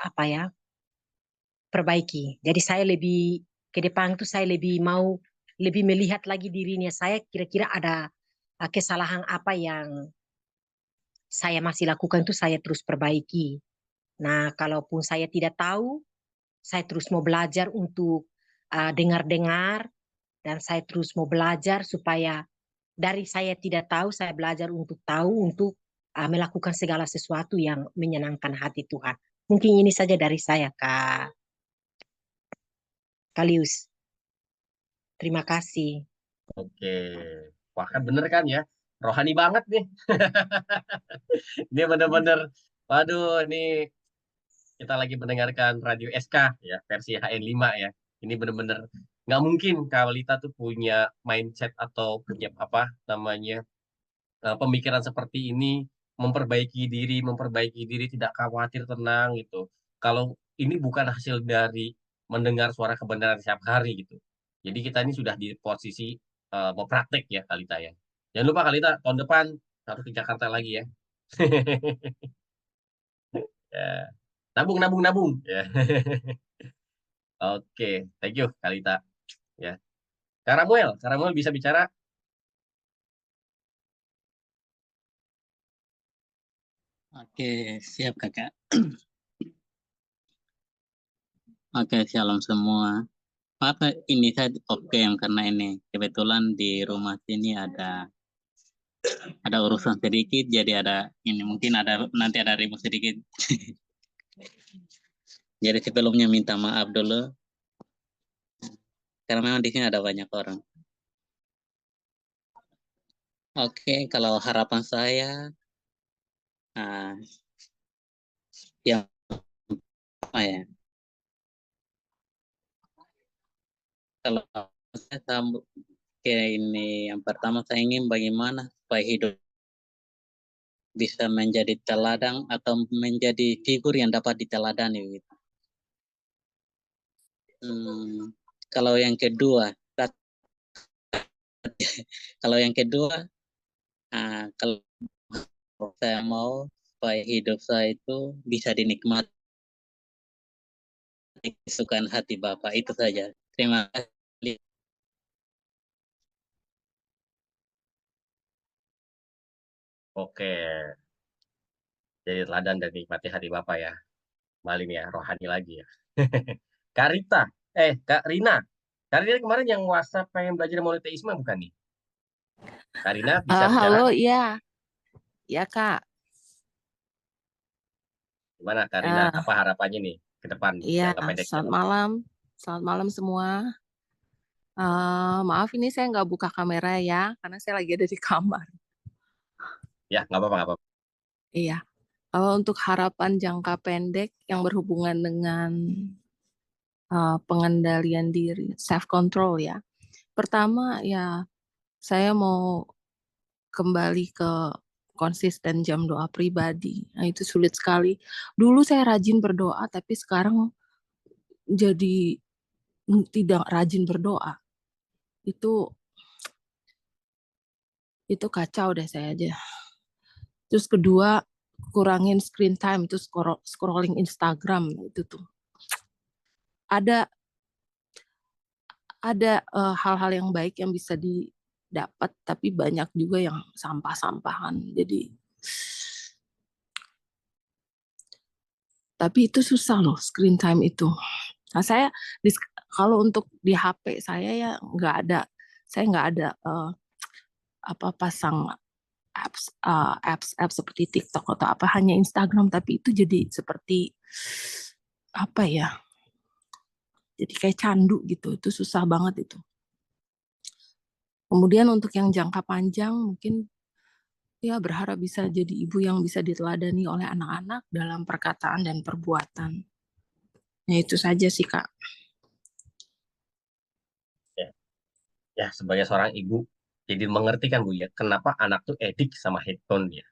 perbaiki. Jadi saya lebih ke depan itu saya lebih mau melihat lagi dirinya saya, kira-kira ada kesalahan apa yang saya masih lakukan itu saya terus perbaiki. Nah, kalaupun saya tidak tahu, saya terus mau belajar untuk dengar-dengar dan saya terus mau belajar supaya dari saya tidak tahu, saya belajar untuk tahu, untuk melakukan segala sesuatu yang menyenangkan hati Tuhan. Mungkin ini saja dari saya, Kak Kalius. Terima kasih. Oke. Wah, kan bener kan ya? Rohani banget nih. Dia bener-bener, waduh, ini kita lagi mendengarkan radio SK ya, versi HN5 ya. Ini bener-bener nggak mungkin kalau Lita tuh punya mindset atau punya apa namanya pemikiran seperti ini, memperbaiki diri, tidak khawatir, tenang gitu. Kalau ini bukan hasil dari mendengar suara kebenaran setiap hari gitu. Jadi kita ini sudah di posisi mau praktek ya Kalita ya. Jangan lupa Kalita tahun depan harus ke Jakarta lagi ya. Ya. Nabung, nabung, nabung. Ya. Oke, thank you Kalita. Ya. Karamuel bisa bicara? Oke, siap kakak. Oke, shalom semua. Maaf, ini saya yang karena ini kebetulan di rumah sini ada urusan sedikit, jadi ada ini mungkin nanti ada ribut sedikit. Jadi sebelumnya minta maaf dulu, karena memang di sini ada banyak orang. Oke, kalau harapan saya, yang apa ya? Kalau saya Oke, ini yang pertama saya ingin bagaimana supaya hidup bisa menjadi teladan atau menjadi figur yang dapat diteladani gitu. Kalau yang kedua, kalau yang kedua, kalau saya mau supaya hidup saya itu bisa dinikmati kesukaan hati Bapak, itu saja. Terima kasih. Oke, jadi teladan dan nikmati hati Bapak ya. Malin ya, rohani lagi ya. Kak Rita, Kak Rina. Kak Rina kemarin yang WhatsApp pengen belajar monoteisme bukan nih? Kak Rina bisa bicara? Halo, iya, ya Kak. Gimana Kak Rina? Eh, Apa harapannya nih ke depan iya, jangka pendeknya? selamat malam semua. Maaf ini saya nggak buka kamera ya, karena saya lagi ada di kamar. Ya, nggak apa-apa, nggak apa-apa. Iya, kalau untuk harapan jangka pendek yang berhubungan dengan pengendalian diri, self control ya. Pertama ya, saya mau kembali ke konsisten jam doa pribadi. Nah, itu sulit sekali. Dulu saya rajin berdoa, tapi sekarang jadi tidak rajin berdoa. Itu kacau deh saya aja. Terus kedua, kurangin screen time, itu scrolling Instagram itu tuh. Ada hal-hal yang baik yang bisa didapat, tapi banyak juga yang sampah-sampahan. Tapi itu susah loh screen time itu. Nah, kalau untuk di HP saya ya saya nggak ada pasang apps seperti TikTok atau apa, hanya Instagram, tapi itu jadi seperti apa ya? Jadi kayak candu gitu. Itu susah banget itu. Kemudian untuk yang jangka panjang mungkin ya berharap bisa jadi ibu yang bisa diteladani oleh anak-anak dalam perkataan dan perbuatan. Nah, itu saja sih, Kak. Ya, sebagai seorang ibu, jadi mengerti kan Bu ya, kenapa anak tuh edik sama headphone ya.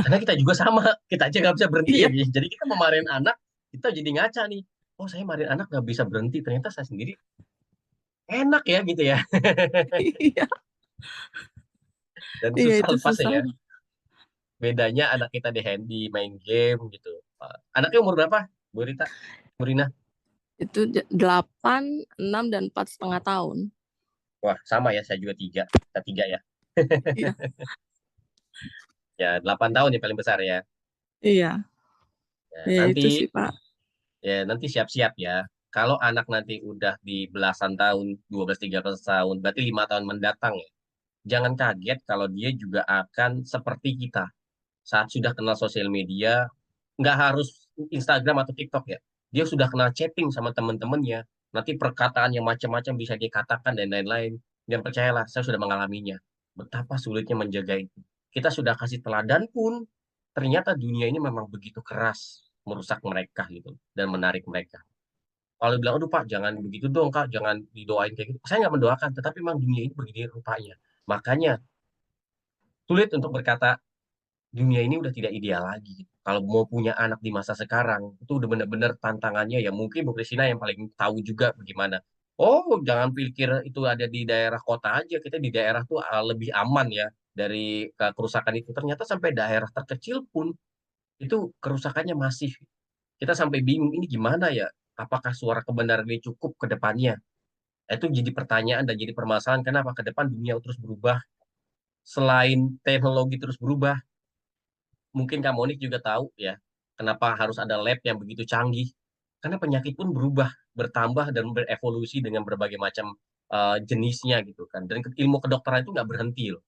Karena kita juga sama, kita aja nggak bisa berhenti ya. Iya. Jadi kita memarahin anak, kita jadi ngaca nih. Oh, saya marahin anak nggak bisa berhenti, ternyata saya sendiri enak ya gitu ya. Iya. Dan Iya, susah itu lepasnya susah. ya. Bedanya anak kita di main game gitu. Anaknya umur berapa, Bu Rita? Bu Rina? Itu 8, 6, dan 4,5 tahun. Wah, sama ya, saya juga 3. Kita 3 ya. Iya. Ya, 8 tahun ya paling besar ya. Iya. Ya, Ya, itu nanti sih, Pak. nanti siap-siap ya. Kalau anak nanti udah di belasan tahun, 12-13 tahun, berarti 5 tahun mendatang ya. Jangan kaget kalau dia juga akan seperti kita. Saat sudah kenal sosial media, nggak harus Instagram atau TikTok ya. Dia sudah kenal chatting sama teman-temannya. Nanti perkataan yang macam-macam bisa dikatakan dan lain-lain. Dan percayalah, saya sudah mengalaminya. Betapa sulitnya menjaga itu. Kita sudah kasih teladan pun, ternyata dunia ini memang begitu keras merusak mereka gitu dan menarik mereka. Kalau bilang, aduh Pak, jangan begitu dong Kak, jangan didoain kayak gitu. Saya nggak mendoakan, tetapi memang dunia ini begini rupanya. Makanya sulit untuk berkata dunia ini udah tidak ideal lagi. Kalau mau punya anak di masa sekarang, itu udah benar-benar tantangannya ya. Mungkin Bu Kristina yang paling tahu juga bagaimana. Oh, jangan pikir itu ada di daerah kota aja. Kita di daerah tuh lebih aman ya dari kerusakan itu. Ternyata sampai daerah terkecil pun itu kerusakannya masif. Kita sampai bingung ini gimana ya? Apakah suara kebenaran ini cukup ke depannya? Itu jadi pertanyaan dan jadi permasalahan. Kenapa ke depan dunia terus berubah? Selain teknologi terus berubah, mungkin Kak Monik juga tahu ya, kenapa harus ada lab yang begitu canggih. Karena penyakit pun berubah, bertambah, dan berevolusi dengan berbagai macam jenisnya gitu kan. Dan ilmu kedokteran itu nggak berhenti loh.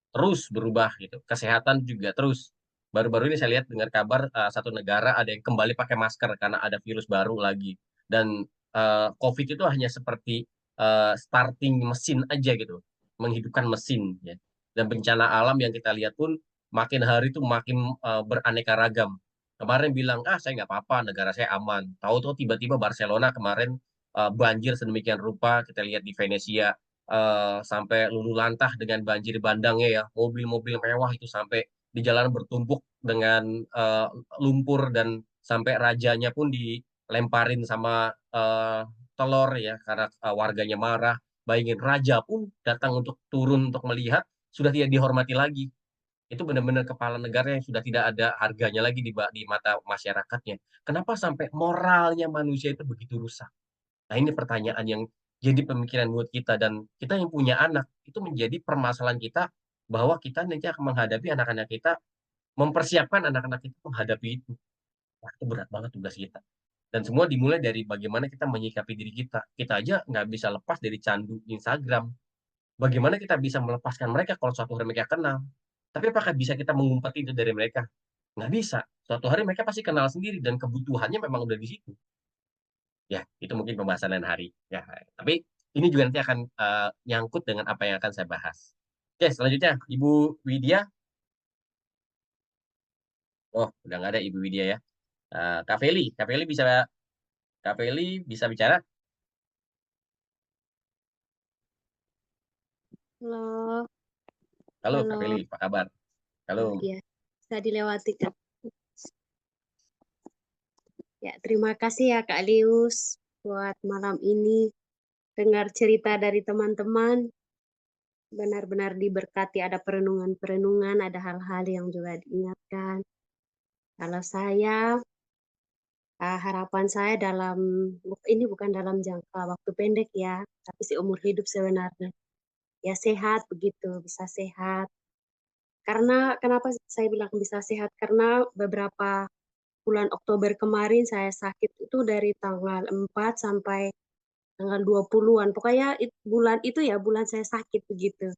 Terus berubah gitu. Kesehatan juga terus. Baru-baru ini saya lihat dengar kabar satu negara ada yang kembali pakai masker karena ada virus baru lagi. Dan COVID itu hanya seperti starting mesin aja gitu. Menghidupkan mesin ya. Dan bencana alam yang kita lihat pun makin hari itu makin beraneka ragam. Kemarin bilang, saya nggak apa-apa, negara saya aman. Tahu-tahu tiba-tiba Barcelona kemarin banjir sedemikian rupa, kita lihat di Venesia sampai luluh lantah dengan banjir bandangnya ya, mobil-mobil mewah itu sampai di jalan bertumpuk dengan lumpur dan sampai rajanya pun dilemparin sama telur ya karena warganya marah. Bayangin raja pun datang untuk turun untuk melihat sudah tidak dihormati lagi. Itu benar-benar kepala negara yang sudah tidak ada harganya lagi di mata masyarakatnya. Kenapa sampai moralnya manusia itu begitu rusak? Nah, ini pertanyaan yang jadi pemikiran buat kita dan kita yang punya anak itu menjadi permasalahan kita bahwa kita nanti akan menghadapi anak-anak kita, mempersiapkan anak-anak kita menghadapi itu. Wah, itu berat banget tugas kita. Dan semua dimulai dari bagaimana kita menyikapi diri kita. Kita aja nggak bisa lepas dari candu Instagram. Bagaimana kita bisa melepaskan mereka kalau suatu hari mereka kenal. Tapi apakah bisa kita mengumpat itu dari mereka? Nggak bisa. Suatu hari mereka pasti kenal sendiri dan kebutuhannya memang udah di situ. Ya, itu mungkin pembahasan lain hari. Ya, tapi ini juga nanti akan nyangkut dengan apa yang akan saya bahas. Oke, selanjutnya Ibu Widya. Oh, udah nggak ada Ibu Widya ya. Kak Feli bisa bicara? Halo, Halo, Kak halo. Feli, apa kabar? Halo. Ya, bisa dilewati Kak. Ya, terima kasih ya Kak Lius buat malam ini. Dengar cerita dari teman-teman, benar-benar diberkati, ada perenungan-perenungan, ada hal-hal yang juga diingatkan. Kalau saya, harapan saya ini bukan dalam jangka waktu pendek ya, tapi seumur hidup sebenarnya. Ya sehat begitu, bisa sehat. Karena kenapa saya bilang bisa sehat? Karena beberapa bulan Oktober kemarin saya sakit itu dari tanggal 4 sampai tanggal 20-an. Pokoknya bulan itu ya bulan saya sakit begitu.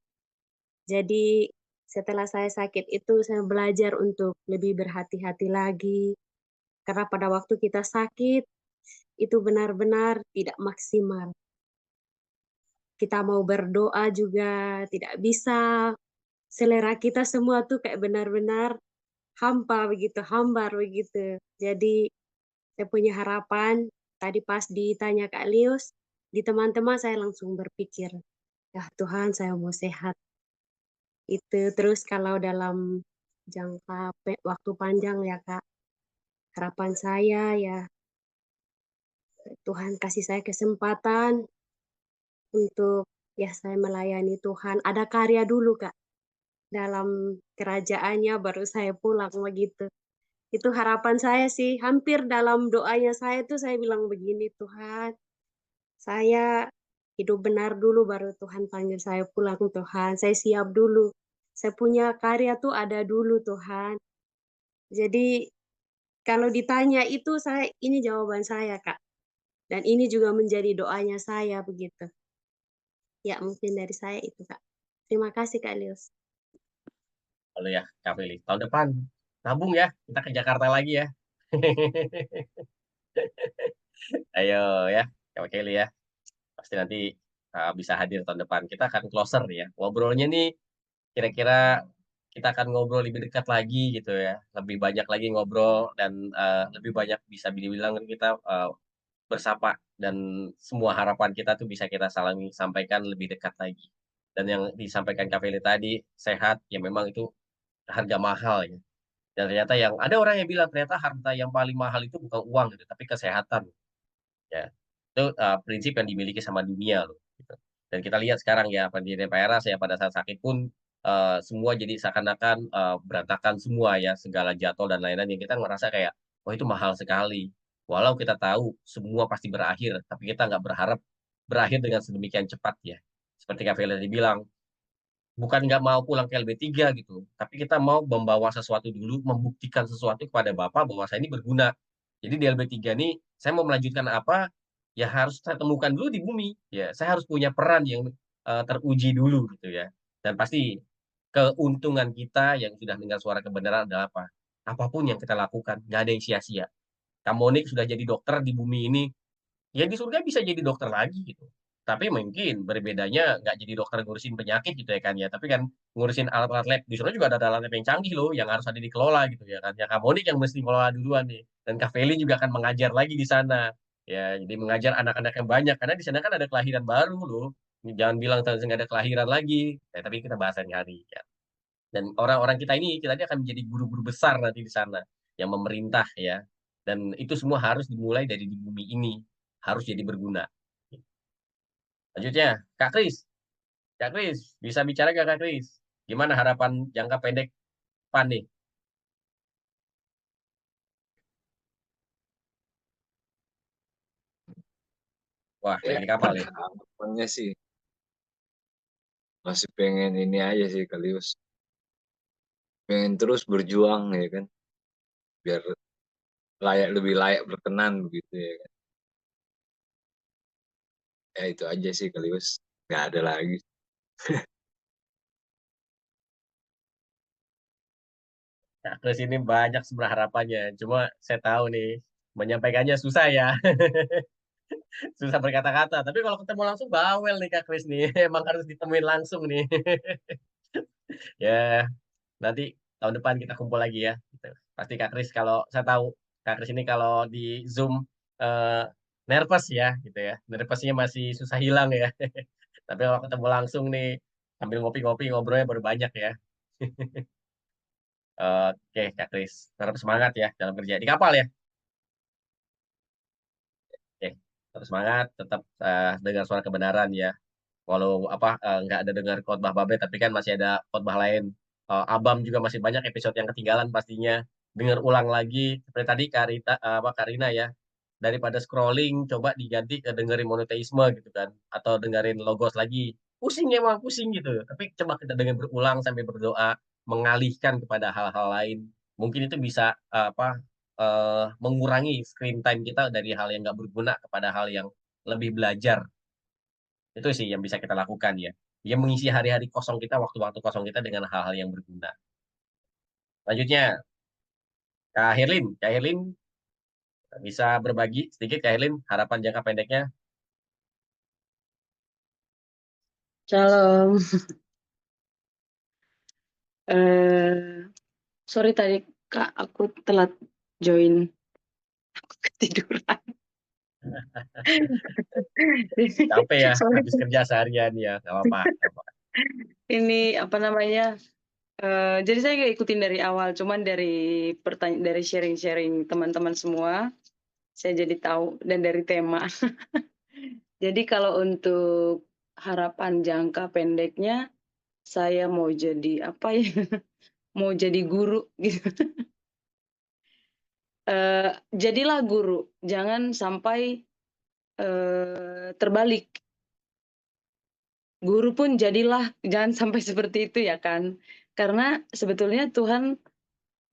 Jadi setelah saya sakit itu saya belajar untuk lebih berhati-hati lagi. Karena pada waktu kita sakit itu benar-benar tidak maksimal. Kita mau berdoa juga tidak bisa. Selera kita semua tuh kayak benar-benar hampa begitu, hambar begitu. Jadi saya punya harapan, tadi pas ditanya Kak Lius, di teman-teman saya langsung berpikir, ya Tuhan saya mau sehat. Itu terus kalau dalam jangka waktu panjang ya Kak, harapan saya ya Tuhan kasih saya kesempatan untuk ya saya melayani Tuhan. Ada karya dulu Kak, dalam kerajaannya baru saya pulang begitu. Itu harapan saya sih, hampir dalam doanya saya tuh saya bilang begini, Tuhan, saya hidup benar dulu baru Tuhan panggil saya pulang Tuhan. Saya siap dulu. Saya punya karya tuh ada dulu Tuhan. Jadi kalau ditanya itu ini jawaban saya Kak. Dan ini juga menjadi doanya saya begitu. Ya mungkin dari saya itu Kak. Terima kasih Kak Lius. Halo ya, Kak Feli. Tahun depan nabung ya, kita ke Jakarta lagi ya. Ayo ya, Kak Feli ya. Pasti nanti bisa hadir tahun depan. Kita akan closer ya. Ngobrolnya nih kira-kira kita akan ngobrol lebih dekat lagi gitu ya. Lebih banyak lagi ngobrol dan lebih banyak bisa dibilang kita bersapa dan semua harapan kita tuh bisa kita sampaikan lebih dekat lagi. Dan yang disampaikan Kak Feli tadi sehat ya memang itu harga mahal ya. Dan ternyata yang ada orang yang bilang ternyata harta yang paling mahal itu bukan uang gitu, tapi kesehatan. Ya, itu prinsip yang dimiliki sama dunia loh. Gitu. Dan kita lihat sekarang ya pendirian daerah saya pada saat sakit pun semua jadi seakan-akan berantakan semua ya segala jadwal dan lain-lain yang kita ngerasa kayak wah itu mahal sekali. Walau kita tahu semua pasti berakhir, tapi kita nggak berharap berakhir dengan sedemikian cepat ya. Seperti Kak Valerie bilang, bukan nggak mau pulang ke LB3 gitu, tapi kita mau membawa sesuatu dulu, membuktikan sesuatu kepada Bapak bahwa saya ini berguna. Jadi di LB3 ini saya mau melanjutkan apa, ya harus saya temukan dulu di bumi. Ya, saya harus punya peran yang teruji dulu gitu ya. Dan pasti keuntungan kita yang sudah dengar suara kebenaran adalah apa? Apapun yang kita lakukan, nggak ada yang sia-sia. Kamonik sudah jadi dokter di bumi ini, ya di surga bisa jadi dokter lagi gitu. Tapi mungkin berbedanya nggak jadi dokter ngurusin penyakit gitu ya kan ya. Tapi kan ngurusin alat-alat lab. Di surga juga ada alat lab yang canggih loh yang harus ada dikelola gitu ya kan. Ya Kamonik yang mesti ngelola duluan nih. Dan Kak Feli juga akan mengajar lagi di sana. Ya, jadi mengajar anak-anak yang banyak karena di sana kan ada kelahiran baru loh. Jangan bilang nggak ada kelahiran lagi. Tapi kita bahas lain hari ya. Dan orang-orang kita ini akan menjadi guru-guru besar nanti di sana yang memerintah ya. Dan itu semua harus dimulai dari di bumi ini, harus jadi berguna. Lanjutnya, Kak Kris. Kak Kris, bisa bicara nggak Kak Kris? Gimana harapan jangka pendek PAN nih? Wah, Ya, lagi kapal nih. harapannya sih masih pengen ini aja sih Kalius. Pengen terus berjuang ya kan. Biar lebih layak berkenan begitu ya kan. Ya itu aja sih Kalius. Nggak ada lagi. Kak Kris ini banyak sebenarnya harapannya. Cuma saya tahu nih, menyampaikannya susah ya. Susah berkata-kata. Tapi kalau ketemu langsung bawel nih Kak Kris nih. Emang harus ditemuin langsung nih. Ya, nanti tahun depan kita kumpul lagi ya. Gitu. Pasti Kak Kris kalau saya tahu Kak Kris ini kalau di Zoom eh, nervous ya gitu ya. Nervousnya masih susah hilang ya. Tapi kalau ketemu langsung nih sambil ngopi-ngopi ngobrolnya baru banyak ya. Oke Kak Kris, tetap semangat ya dalam kerja di kapal ya. Oke, tetap semangat, tetap dengar suara kebenaran ya. Walau nggak ada dengar khotbah Babe, tapi kan masih ada khotbah lain. Abam juga masih banyak episode yang ketinggalan pastinya. Dengar ulang lagi seperti tadi Karina ya. Daripada scrolling, coba diganti ke dengerin monoteisme gitu kan, atau dengerin logos lagi. Pusing emang pusing gitu. Tapi coba kita dengar berulang sampai berdoa, mengalihkan kepada hal-hal lain. Mungkin itu bisa mengurangi screen time kita dari hal yang nggak berguna kepada hal yang lebih belajar. Itu sih yang bisa kita lakukan ya. Dia mengisi hari-hari kosong kita, waktu-waktu kosong kita dengan hal-hal yang berguna. Lanjutnya, Kak Herlin bisa berbagi sedikit Kak Herlin harapan jangka pendeknya. Shalom. Sorry tadi Kak, aku telat join. Aku ketiduran. Capek ya, Sorry. habis kerja seharian ya, nggak apa-apa. Ini apa namanya? Jadi saya nggak ikutin dari awal, cuman dari sharing-sharing teman-teman semua, saya jadi tahu dan dari tema. Jadi kalau untuk harapan jangka pendeknya, saya mau jadi apa ya? Mau jadi guru gitu. Jadilah guru, jangan sampai terbalik. Guru pun jadilah, jangan sampai seperti itu ya kan. Karena sebetulnya Tuhan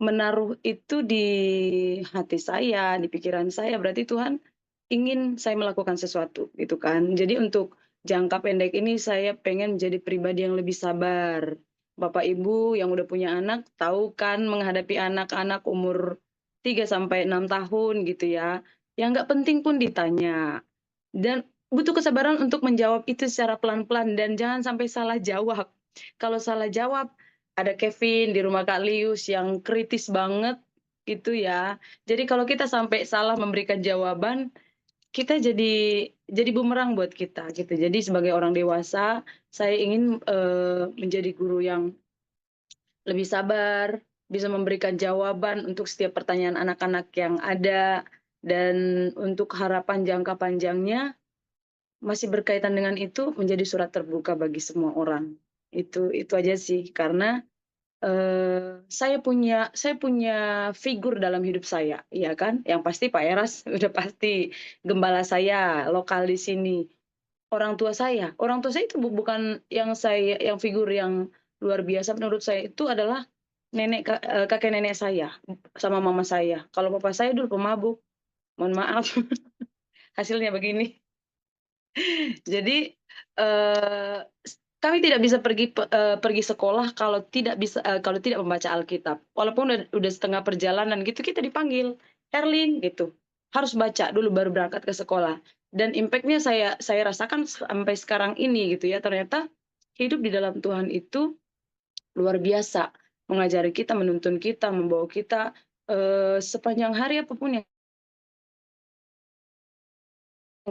menaruh itu di hati saya, di pikiran saya, berarti Tuhan ingin saya melakukan sesuatu gitu kan. Jadi untuk jangka pendek ini saya pengen menjadi pribadi yang lebih sabar. Bapak Ibu yang udah punya anak tahu kan menghadapi anak-anak umur 3 sampai 6 tahun gitu ya. Yang nggak penting pun ditanya. Dan butuh kesabaran untuk menjawab itu secara pelan-pelan dan jangan sampai salah jawab. Kalau salah jawab, ada Kevin di rumah Kak Lius yang kritis banget gitu ya. Jadi kalau kita sampai salah memberikan jawaban, kita jadi bumerang buat kita gitu. Jadi sebagai orang dewasa, saya ingin menjadi guru yang lebih sabar, bisa memberikan jawaban untuk setiap pertanyaan anak-anak yang ada, dan untuk harapan jangka panjangnya masih berkaitan dengan itu menjadi surat terbuka bagi semua orang. Itu aja sih, karena saya punya figur dalam hidup saya, ya kan? Yang pasti Pak Eras udah pasti gembala saya lokal di sini. Orang tua saya itu bukan yang figur yang luar biasa menurut saya, itu adalah kakek nenek saya sama mama saya. Kalau papa saya dulu pemabuk, mohon maaf hasilnya begini. Jadi kami tidak bisa pergi sekolah kalau tidak membaca Alkitab. Walaupun udah setengah perjalanan gitu kita dipanggil, Herlin gitu. Harus baca dulu baru berangkat ke sekolah. Dan impact-nya saya rasakan sampai sekarang ini gitu ya. Ternyata hidup di dalam Tuhan itu luar biasa, mengajari kita, menuntun kita, membawa kita sepanjang hari apapun yang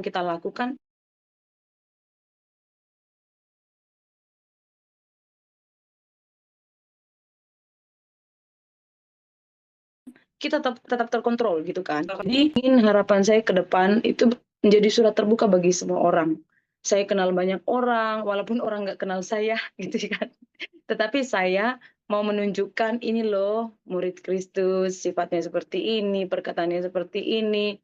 kita lakukan kita tetap terkontrol gitu kan. Jadi ingin harapan saya ke depan itu menjadi surat terbuka bagi semua orang. Saya kenal banyak orang, walaupun orang nggak kenal saya gitu kan. Tetapi saya mau menunjukkan ini loh murid Kristus, sifatnya seperti ini, perkataannya seperti ini,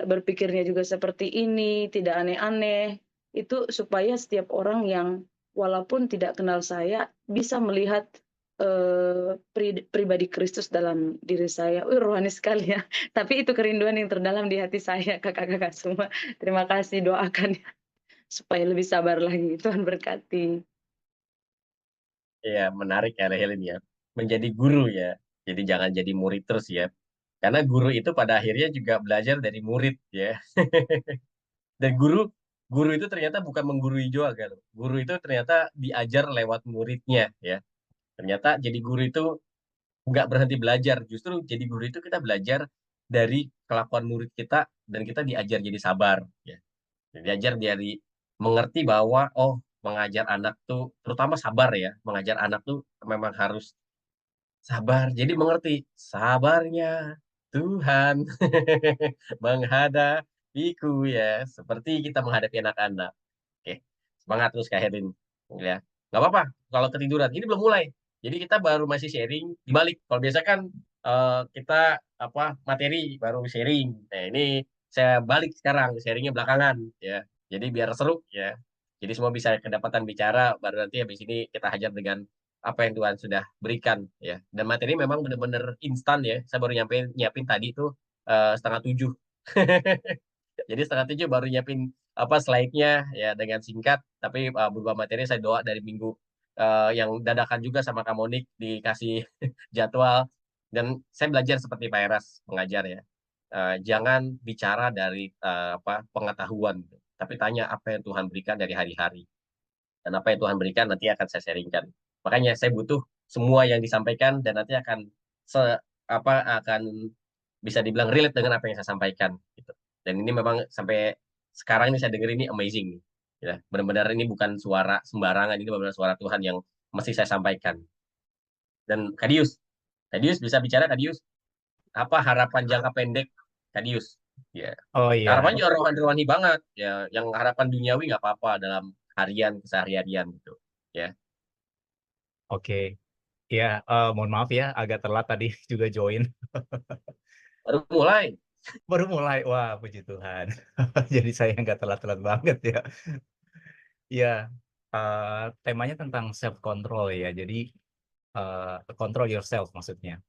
berpikirnya juga seperti ini, tidak aneh-aneh. Itu supaya setiap orang yang walaupun tidak kenal saya bisa melihat pribadi Kristus dalam diri saya. Rohani sekali ya. Tapi itu kerinduan yang terdalam di hati saya, kakak-kakak semua. Terima kasih, doakan ya, supaya lebih sabar lagi. Tuhan berkati. Iya, menarik ya Helen ya. Menjadi guru ya. Jadi jangan jadi murid terus ya. Karena guru itu pada akhirnya juga belajar dari murid ya. Dan guru itu ternyata bukan menggurui juga loh. Guru itu ternyata diajar lewat muridnya ya. Ternyata jadi guru itu nggak berhenti belajar. Justru jadi guru itu kita belajar dari kelakuan murid kita dan kita diajar jadi sabar ya. Diajar dari mengerti bahwa mengajar anak tuh terutama sabar ya. Mengajar anak tuh memang harus sabar. Jadi mengerti sabarnya Tuhan menghadapiku ya. Seperti kita menghadapi anak-anak. Oke, semangat terus Kak Herin. Ya, nggak apa-apa kalau ketiduran. Ini belum mulai. Jadi kita baru masih sharing dibalik. Kalau biasa kan kita materi baru sharing. Nah ini saya balik sekarang sharingnya belakangan ya. Jadi biar seru ya. Jadi semua bisa kedapatan bicara. Baru nanti habis ini kita hajar dengan apa yang Tuhan sudah berikan ya. Dan materi memang benar-benar instan ya. Saya baru nyiapin tadi tuh 6:30. Jadi 6:30 baru nyiapin slide-nya ya dengan singkat, tapi berupa materi saya doa dari minggu yang dadakan juga sama Kak Monik dikasih jadwal, dan saya belajar seperti Pak Eras mengajar ya. Jangan bicara dari pengetahuan, tapi tanya apa yang Tuhan berikan dari hari-hari, dan apa yang Tuhan berikan nanti akan saya sharingkan. Makanya saya butuh semua yang disampaikan dan nanti akan akan bisa dibilang relate dengan apa yang saya sampaikan gitu. Dan ini memang sampai sekarang ini saya dengar ini amazing nih. Ya, benar-benar ini bukan suara sembarangan, ini benar-benar suara Tuhan yang mesti saya sampaikan. Dan Kadius bisa bicara Kadius. Apa harapan jangka pendek Kadius? Ya. Oh iya. Harapannya rohani banget ya, yang harapan duniawi nggak apa-apa dalam harian keseharian gitu. Ya. Oke. Ya, mohon maaf ya agak telat tadi juga join. Baru mulai. Baru mulai. Wah, puji Tuhan. Jadi saya nggak telat-telat banget ya. Ya, temanya tentang self control ya. Jadi control yourself maksudnya.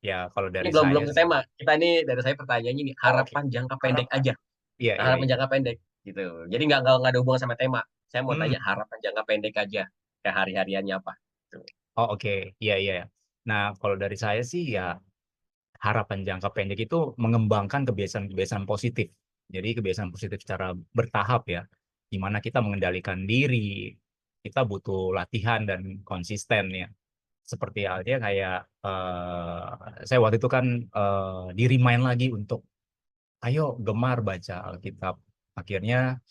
Ya, kalau Ini dari belum ke saya tema. Kita ini dari saya pertanyaannya ini harapan jangka pendek aja. Iya, Harapan iya. jangka pendek gitu. Jadi nggak ada hubungan sama tema. Saya mau tanya harapan jangka pendek aja. Kayak hari-hariannya apa. Tuh. Oh, oke. Iya, iya. Nah, kalau dari saya sih ya harapan jangka pendek itu mengembangkan kebiasaan-kebiasaan positif. Jadi kebiasaan positif secara bertahap ya. Di mana kita mengendalikan diri, kita butuh latihan dan konsisten ya. Seperti halnya kayak saya waktu itu kan di-remind lagi untuk ayo gemar baca Alkitab. Akhirnya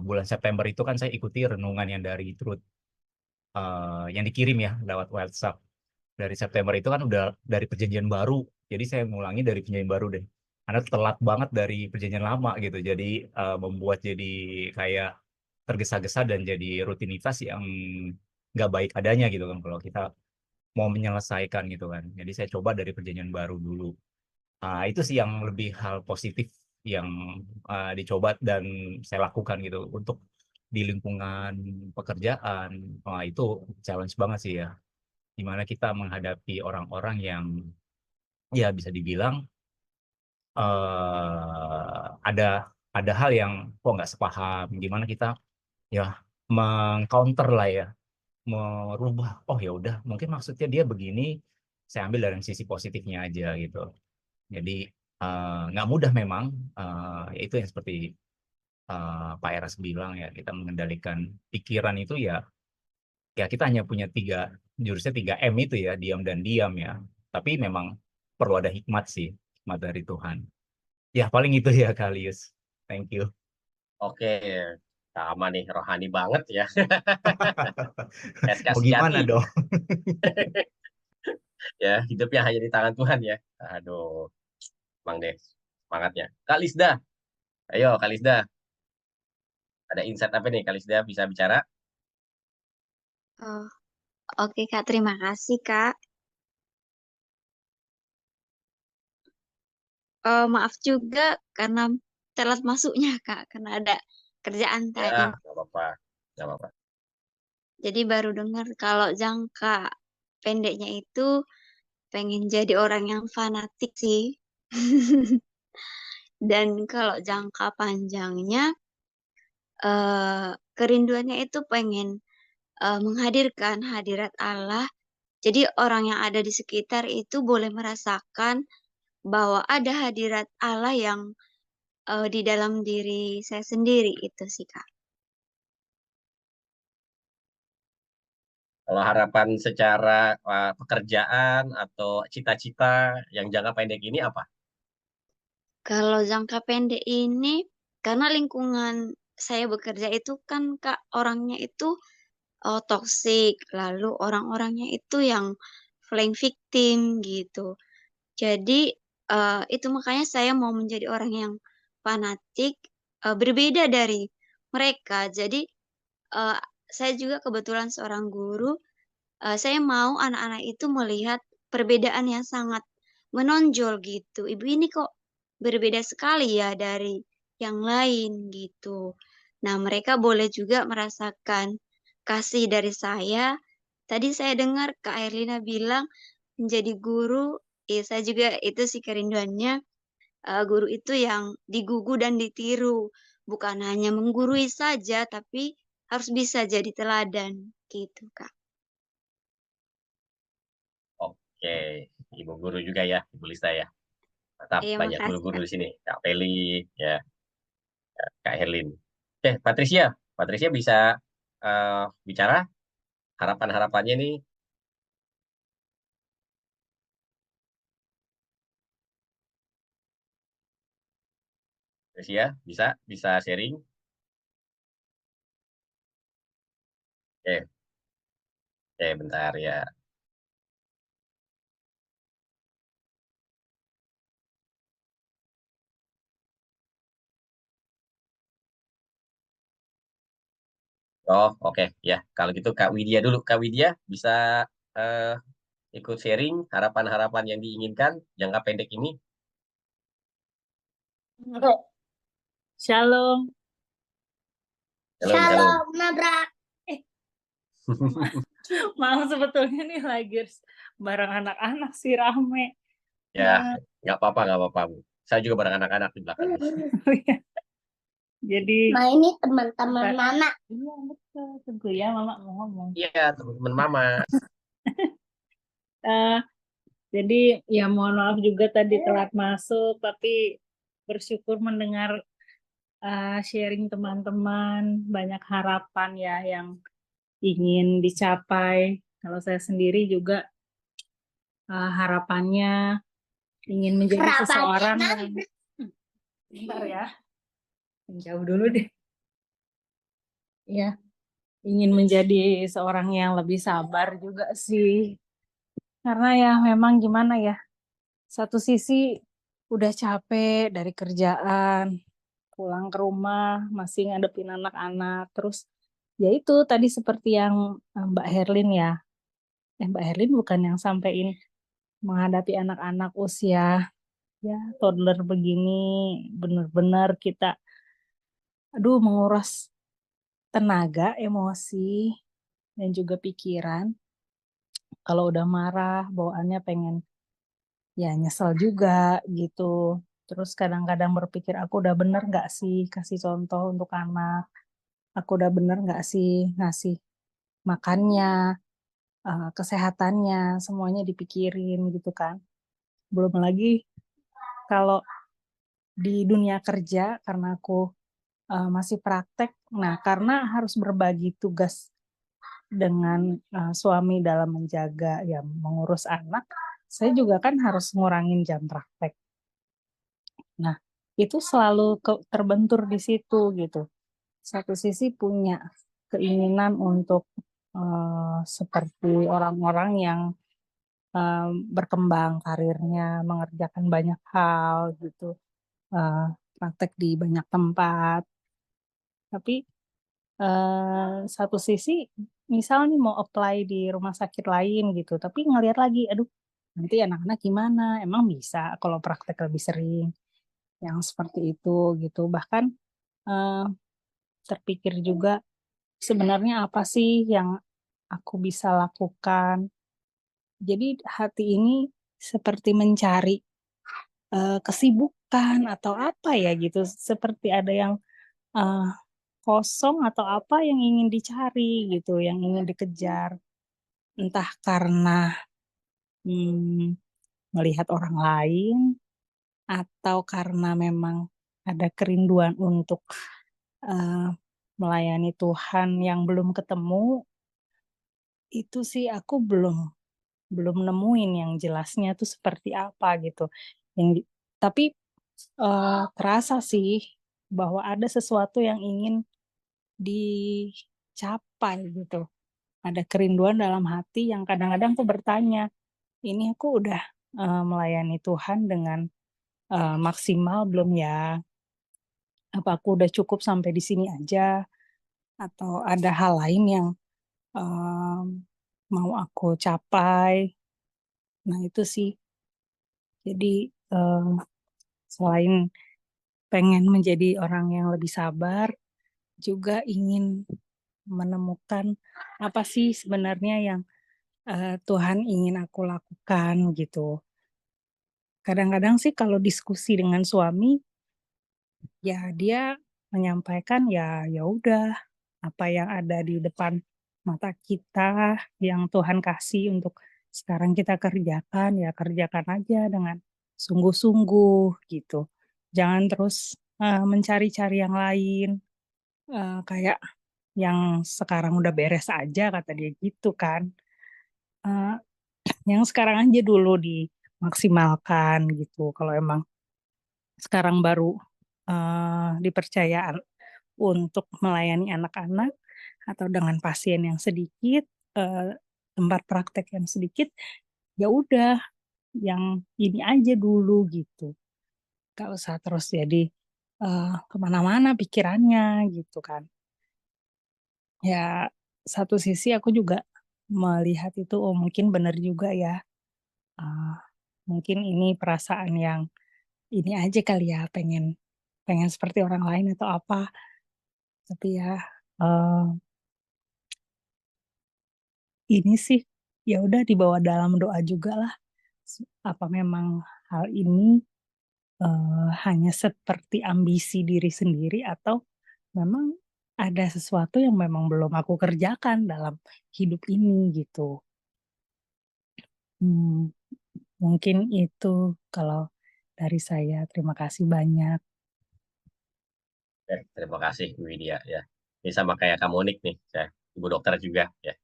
bulan September itu kan saya ikuti renungan yang dari Truth yang dikirim ya lewat WhatsApp. Dari September itu kan udah dari perjanjian baru. Jadi saya ngulangi dari perjanjian baru deh. Karena telat banget dari perjanjian lama gitu. Jadi membuat jadi kayak tergesa-gesa dan jadi rutinitas yang nggak baik adanya gitu kan kalau kita mau menyelesaikan gitu kan. Jadi saya coba dari perjanjian baru dulu. Itu sih yang lebih hal positif yang dicoba dan saya lakukan gitu untuk di lingkungan pekerjaan. Itu challenge banget sih ya. Dimana kita menghadapi orang-orang yang ya bisa dibilang ada hal yang kok nggak sepaham. Gimana kita ya mengcounter lah ya, merubah. Oh ya udah, mungkin maksudnya dia begini. Saya ambil dari sisi positifnya aja gitu. Jadi nggak mudah memang. Itu yang seperti Pak Eras bilang ya, kita mengendalikan pikiran itu ya kita hanya punya jurusnya 3M itu ya, diam dan diam ya. Tapi memang perlu ada hikmat sih, hikmat dari Tuhan. Ya paling itu ya Kalius. Thank you. Oke, sama nih rohani banget ya. Mau gimana dong? Ya, hidupnya hanya di tangan Tuhan ya. Aduh, Bang deh, semangatnya. Kak Lisda, ayo Kak Lisda, ada insight apa nih Kak Lisda bisa bicara? Oh, oke Kak, terima kasih Kak. Maaf juga karena telat masuknya Kak, karena ada kerjaan Ya, tadi. nggak apa-apa, nggak apa-apa. Jadi baru dengar kalau jangka pendeknya itu pengen jadi orang yang fanatik sih. Dan kalau jangka panjangnya, kerinduannya itu pengen menghadirkan hadirat Allah. Jadi orang yang ada di sekitar itu boleh merasakan bahwa ada hadirat Allah yang di dalam diri saya sendiri itu sih Kak. Kalau harapan secara pekerjaan atau cita-cita yang jangka pendek ini apa? Kalau jangka pendek ini, karena lingkungan saya bekerja itu kan Kak, orangnya itu toksik, lalu orang-orangnya itu yang playing victim gitu. Jadi itu makanya saya mau menjadi orang yang fanatik, berbeda dari mereka. Jadi eh, saya juga kebetulan seorang guru. Saya mau anak-anak itu melihat perbedaan yang sangat menonjol gitu. Ibu ini kok berbeda sekali ya dari yang lain gitu. Nah, mereka boleh juga merasakan kasih dari saya. Tadi saya dengar Kak Erlina bilang menjadi guru, saya juga itu sih kerinduannya, guru itu yang digugu dan ditiru. Bukan hanya menggurui saja, tapi harus bisa jadi teladan gitu, Kak. Oke, Ibu guru juga ya, Ibu Lista ya. Mantap, Iya, banyak makasih guru-guru Kak. di sini. Kak Feli, ya, Kak Herlin. Oke, Patricia. Patricia bisa bicara harapan-harapannya nih. Patricia, bisa sharing. Oke, oke, bentar ya. Oh, oke, ya. Kalau gitu Kak Widya dulu. Kak Widya bisa eh, ikut sharing harapan-harapan yang diinginkan jangka pendek ini. Shalom. Shalom, shalom. Nabrak. Maaf sebetulnya nih lagi bareng anak-anak sih rame. Ya, nggak apa-apa, nggak apa-apa, Bu. Saya juga bareng anak-anak di belakang. Jadi ini teman-teman Mama. Iya betul, tunggu ya Mama mau ngomong. Iya, teman-teman Mama. Jadi ya mohon maaf juga tadi telat masuk, tapi bersyukur mendengar sharing teman-teman, banyak harapan ya yang ingin dicapai. Kalau saya sendiri juga harapannya ingin menjadi seseorang yang bentar ya, jauh dulu deh. Ya, ingin menjadi seorang yang lebih sabar juga sih. Karena ya memang gimana ya, satu sisi udah capek dari kerjaan, pulang ke rumah masih ngadepin anak-anak, terus ya itu tadi seperti yang Mbak Herlin ya, Mbak Herlin bukan yang sampein menghadapi anak-anak usia ya toddler begini, benar-benar kita menguras tenaga, emosi, dan juga pikiran. Kalau udah marah, bawaannya pengen ya nyesel juga gitu. Terus kadang-kadang berpikir aku udah bener nggak sih kasih contoh untuk anak? Aku udah bener nggak sih ngasih makannya, kesehatannya, semuanya dipikirin gitu kan. Belum lagi kalau di dunia kerja karena aku masih praktek, nah karena harus berbagi tugas dengan suami dalam menjaga ya mengurus anak, saya juga kan harus ngurangin jam praktek. Nah, itu selalu terbentur di situ gitu. Satu sisi punya keinginan untuk seperti orang-orang yang berkembang karirnya, mengerjakan banyak hal gitu, praktek di banyak tempat. Tapi satu sisi misal nih mau apply di rumah sakit lain gitu, tapi ngelihat lagi, aduh nanti anak-anak gimana, emang bisa kalau praktek lebih sering, yang seperti itu gitu. Bahkan eee, terpikir juga sebenarnya apa sih yang aku bisa lakukan. Jadi hati ini seperti mencari, kesibukan atau apa ya gitu, seperti ada yang, eee, kosong atau apa yang ingin dicari gitu, yang ingin dikejar. Entah karena, mmm, melihat orang lain atau karena memang ada kerinduan untuk, eee, melayani Tuhan yang belum ketemu, itu sih aku belum nemuin yang jelasnya tuh seperti apa gitu. Yang di tapi, terasa sih bahwa ada sesuatu yang ingin dicapai gitu. Ada kerinduan dalam hati yang kadang-kadang aku bertanya, "Ini aku udah, melayani Tuhan dengan, maksimal belum ya? Apa aku udah cukup sampai di sini aja? Atau ada hal lain yang, mmm, mau aku capai?" Nah itu sih. Jadi, selain pengen menjadi orang yang lebih sabar, juga ingin menemukan apa sih sebenarnya yang, Tuhan ingin aku lakukan gitu. Kadang-kadang sih kalau diskusi dengan suami, ya dia menyampaikan ya udah apa yang ada di depan mata kita yang Tuhan kasih untuk sekarang kita kerjakan, ya kerjakan aja dengan sungguh-sungguh gitu. Jangan terus, mencari-cari yang lain, kayak yang sekarang udah beres aja kata dia gitu kan. Eee, yang sekarang aja dulu dimaksimalkan gitu kalau emang sekarang baru, dipercaya untuk melayani anak-anak atau dengan pasien yang sedikit, tempat praktek yang sedikit, ya udah yang ini aja dulu gitu. Nggak usah terus jadi, ke mana-mana pikirannya gitu kan. Ya satu sisi aku juga melihat itu, oh mungkin bener juga ya, eee, mungkin ini perasaan yang ini aja kali ya, pengen pengen seperti orang lain atau apa. Tapi ya, eee, ini sih, ya udah dibawa dalam doa jugalah, apa memang hal ini, hanya seperti ambisi diri sendiri atau memang ada sesuatu yang memang belum aku kerjakan dalam hidup ini gitu. Mmm, mungkin itu kalau dari saya, terima kasih banyak. Terima kasih Bu Widya ya. Ini sama kayak Kak Monik nih, ya, Ibu dokter juga ya.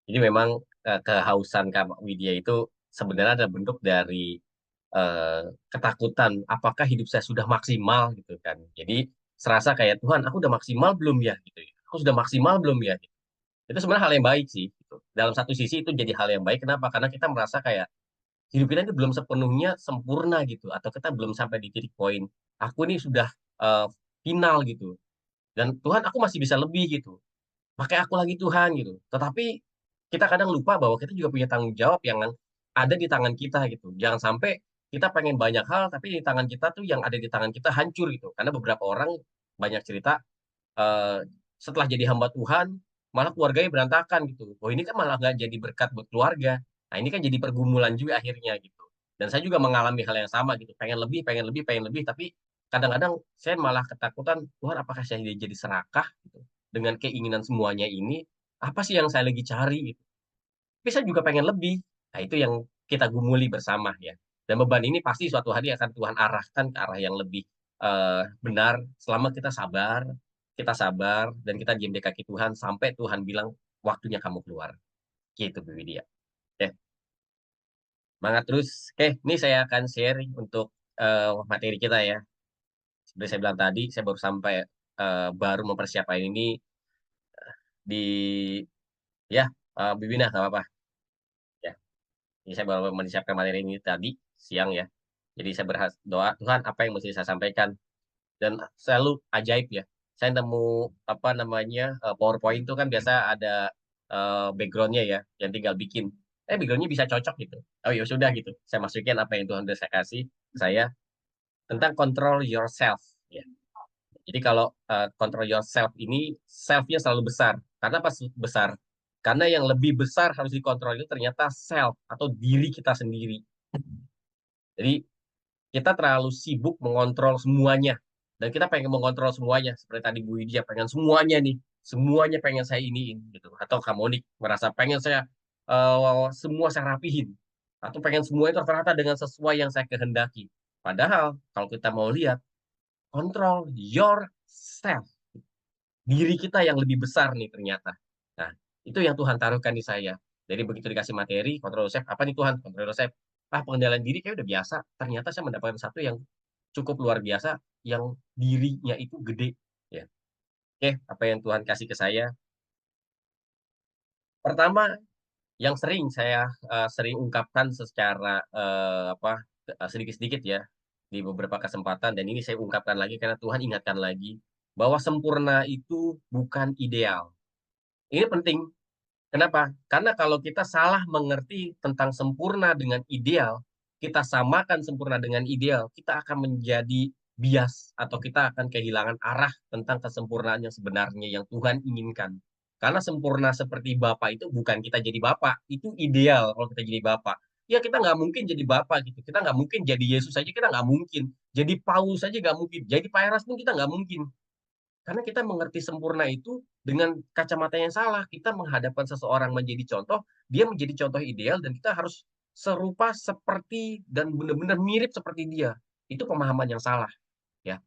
Jadi memang kehausan Kak Widya itu sebenarnya ada bentuk dari ketakutan, apakah hidup saya sudah maksimal gitu kan. Jadi serasa kayak Tuhan, aku udah maksimal belum ya gitu ya. Aku sudah maksimal belum ya. Itu sebenarnya hal yang baik sih. Gitu. Dalam satu sisi itu jadi hal yang baik. Kenapa? Karena kita merasa kayak hidup kita ini belum sepenuhnya sempurna gitu, atau kita belum sampai di titik poin. Aku ini sudah eh, final gitu. Dan Tuhan, aku masih bisa lebih gitu. Pakai aku lagi Tuhan gitu. Tetapi kita kadang lupa bahwa kita juga punya tanggung jawab yang ada di tangan kita gitu. Jangan sampai kita pengen banyak hal tapi di tangan kita tuh yang ada di tangan kita hancur gitu. Karena beberapa orang banyak cerita eh, setelah jadi hamba Tuhan malah keluarganya berantakan gitu. Oh ini kan malah nggak jadi berkat buat keluarga. Nah ini kan jadi pergumulan juga akhirnya gitu. Dan saya juga mengalami hal yang sama gitu. Pengen lebih, pengen lebih, pengen lebih. Tapi kadang-kadang saya malah ketakutan, Tuhan apakah saya jadi serakah gitu. Dengan keinginan semuanya ini, apa sih yang saya lagi cari gitu. Tapi saya juga pengen lebih. Nah itu yang kita gumuli bersama ya. Dan beban ini pasti suatu hari akan Tuhan arahkan ke arah yang lebih benar selama kita sabar, dan kita diam di kaki Tuhan sampai Tuhan bilang waktunya kamu keluar. Gitu Bu Widya. Oke, semangat terus. Oke, ini saya akan sharing untuk materi kita ya. Seperti saya bilang tadi, saya baru sampai baru mempersiapkan ini di ya Bibina nggak apa-apa. Ya. Jadi saya baru menyiapkan materi ini tadi siang ya. Jadi saya berdoa, Tuhan apa yang mesti saya sampaikan. Dan selalu ajaib ya. Saya nemu apa namanya PowerPoint itu kan biasa ada backgroundnya ya, yang tinggal bikin. Backgroundnya bisa cocok gitu. Oh ya sudah gitu. Saya masukin apa yang Tuhan udah saya kasih ke saya tentang control yourself. Ya. Jadi kalau control yourself ini self-nya selalu besar. Karena pas besar? Karena yang lebih besar harus dikontrol itu ternyata self atau diri kita sendiri. Jadi kita terlalu sibuk mengontrol semuanya. Dan kita pengen mengontrol semuanya. Seperti tadi Bu Widya pengen semuanya nih. Semuanya pengen saya iniin. Gitu. Atau Kak Monik merasa pengen saya semua saya rapihin. Atau pengen semuanya tertata dengan sesuai yang saya kehendaki. Padahal kalau kita mau lihat, control yourself. Diri kita yang lebih besar nih ternyata. Nah, itu yang Tuhan taruhkan di saya. Jadi begitu dikasih materi, control yourself, apa nih Tuhan? Control yourself. Pengendalian diri kayak udah biasa. Ternyata saya mendapatkan satu yang cukup luar biasa, yang dirinya itu gede. Ya. Oke, apa yang Tuhan kasih ke saya? Pertama, yang sering saya sering ungkapkan secara sedikit-sedikit ya di beberapa kesempatan, dan ini saya ungkapkan lagi karena Tuhan ingatkan lagi bahwa sempurna itu bukan ideal. Ini penting. Kenapa? Karena kalau kita salah mengerti tentang sempurna dengan ideal, kita samakan sempurna dengan ideal, kita akan menjadi bias atau kita akan kehilangan arah tentang kesempurnaan yang sebenarnya yang Tuhan inginkan. Karena sempurna seperti Bapak itu bukan kita jadi Bapak, itu ideal kalau kita jadi Bapak. Ya kita nggak mungkin jadi Bapak gitu, kita nggak mungkin jadi Yesus saja, kita nggak mungkin. Jadi Paulus saja nggak mungkin, jadi Pak Eras pun kita nggak mungkin. Karena kita mengerti sempurna itu dengan kacamata yang salah. Kita menghadapkan seseorang menjadi contoh, dia menjadi contoh ideal, dan kita harus serupa seperti dan benar-benar mirip seperti dia. Itu pemahaman yang salah. Ya.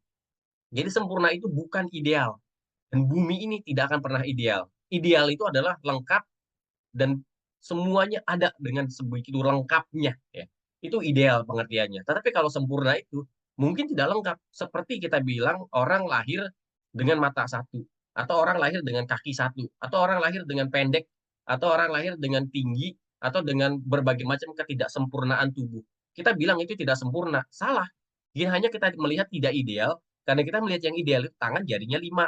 Jadi sempurna itu bukan ideal. Dan bumi ini tidak akan pernah ideal. Ideal itu adalah lengkap dan semuanya ada dengan sebegitu lengkapnya. Ya. Itu ideal pengertiannya. Tetapi kalau sempurna itu mungkin tidak lengkap. Seperti kita bilang orang lahir dengan mata satu, atau orang lahir dengan kaki satu, atau orang lahir dengan pendek, atau orang lahir dengan tinggi, atau dengan berbagai macam ketidaksempurnaan tubuh. Kita bilang itu tidak sempurna. Salah. Dia hanya kita melihat tidak ideal, karena kita melihat yang ideal itu tangan jarinya 5,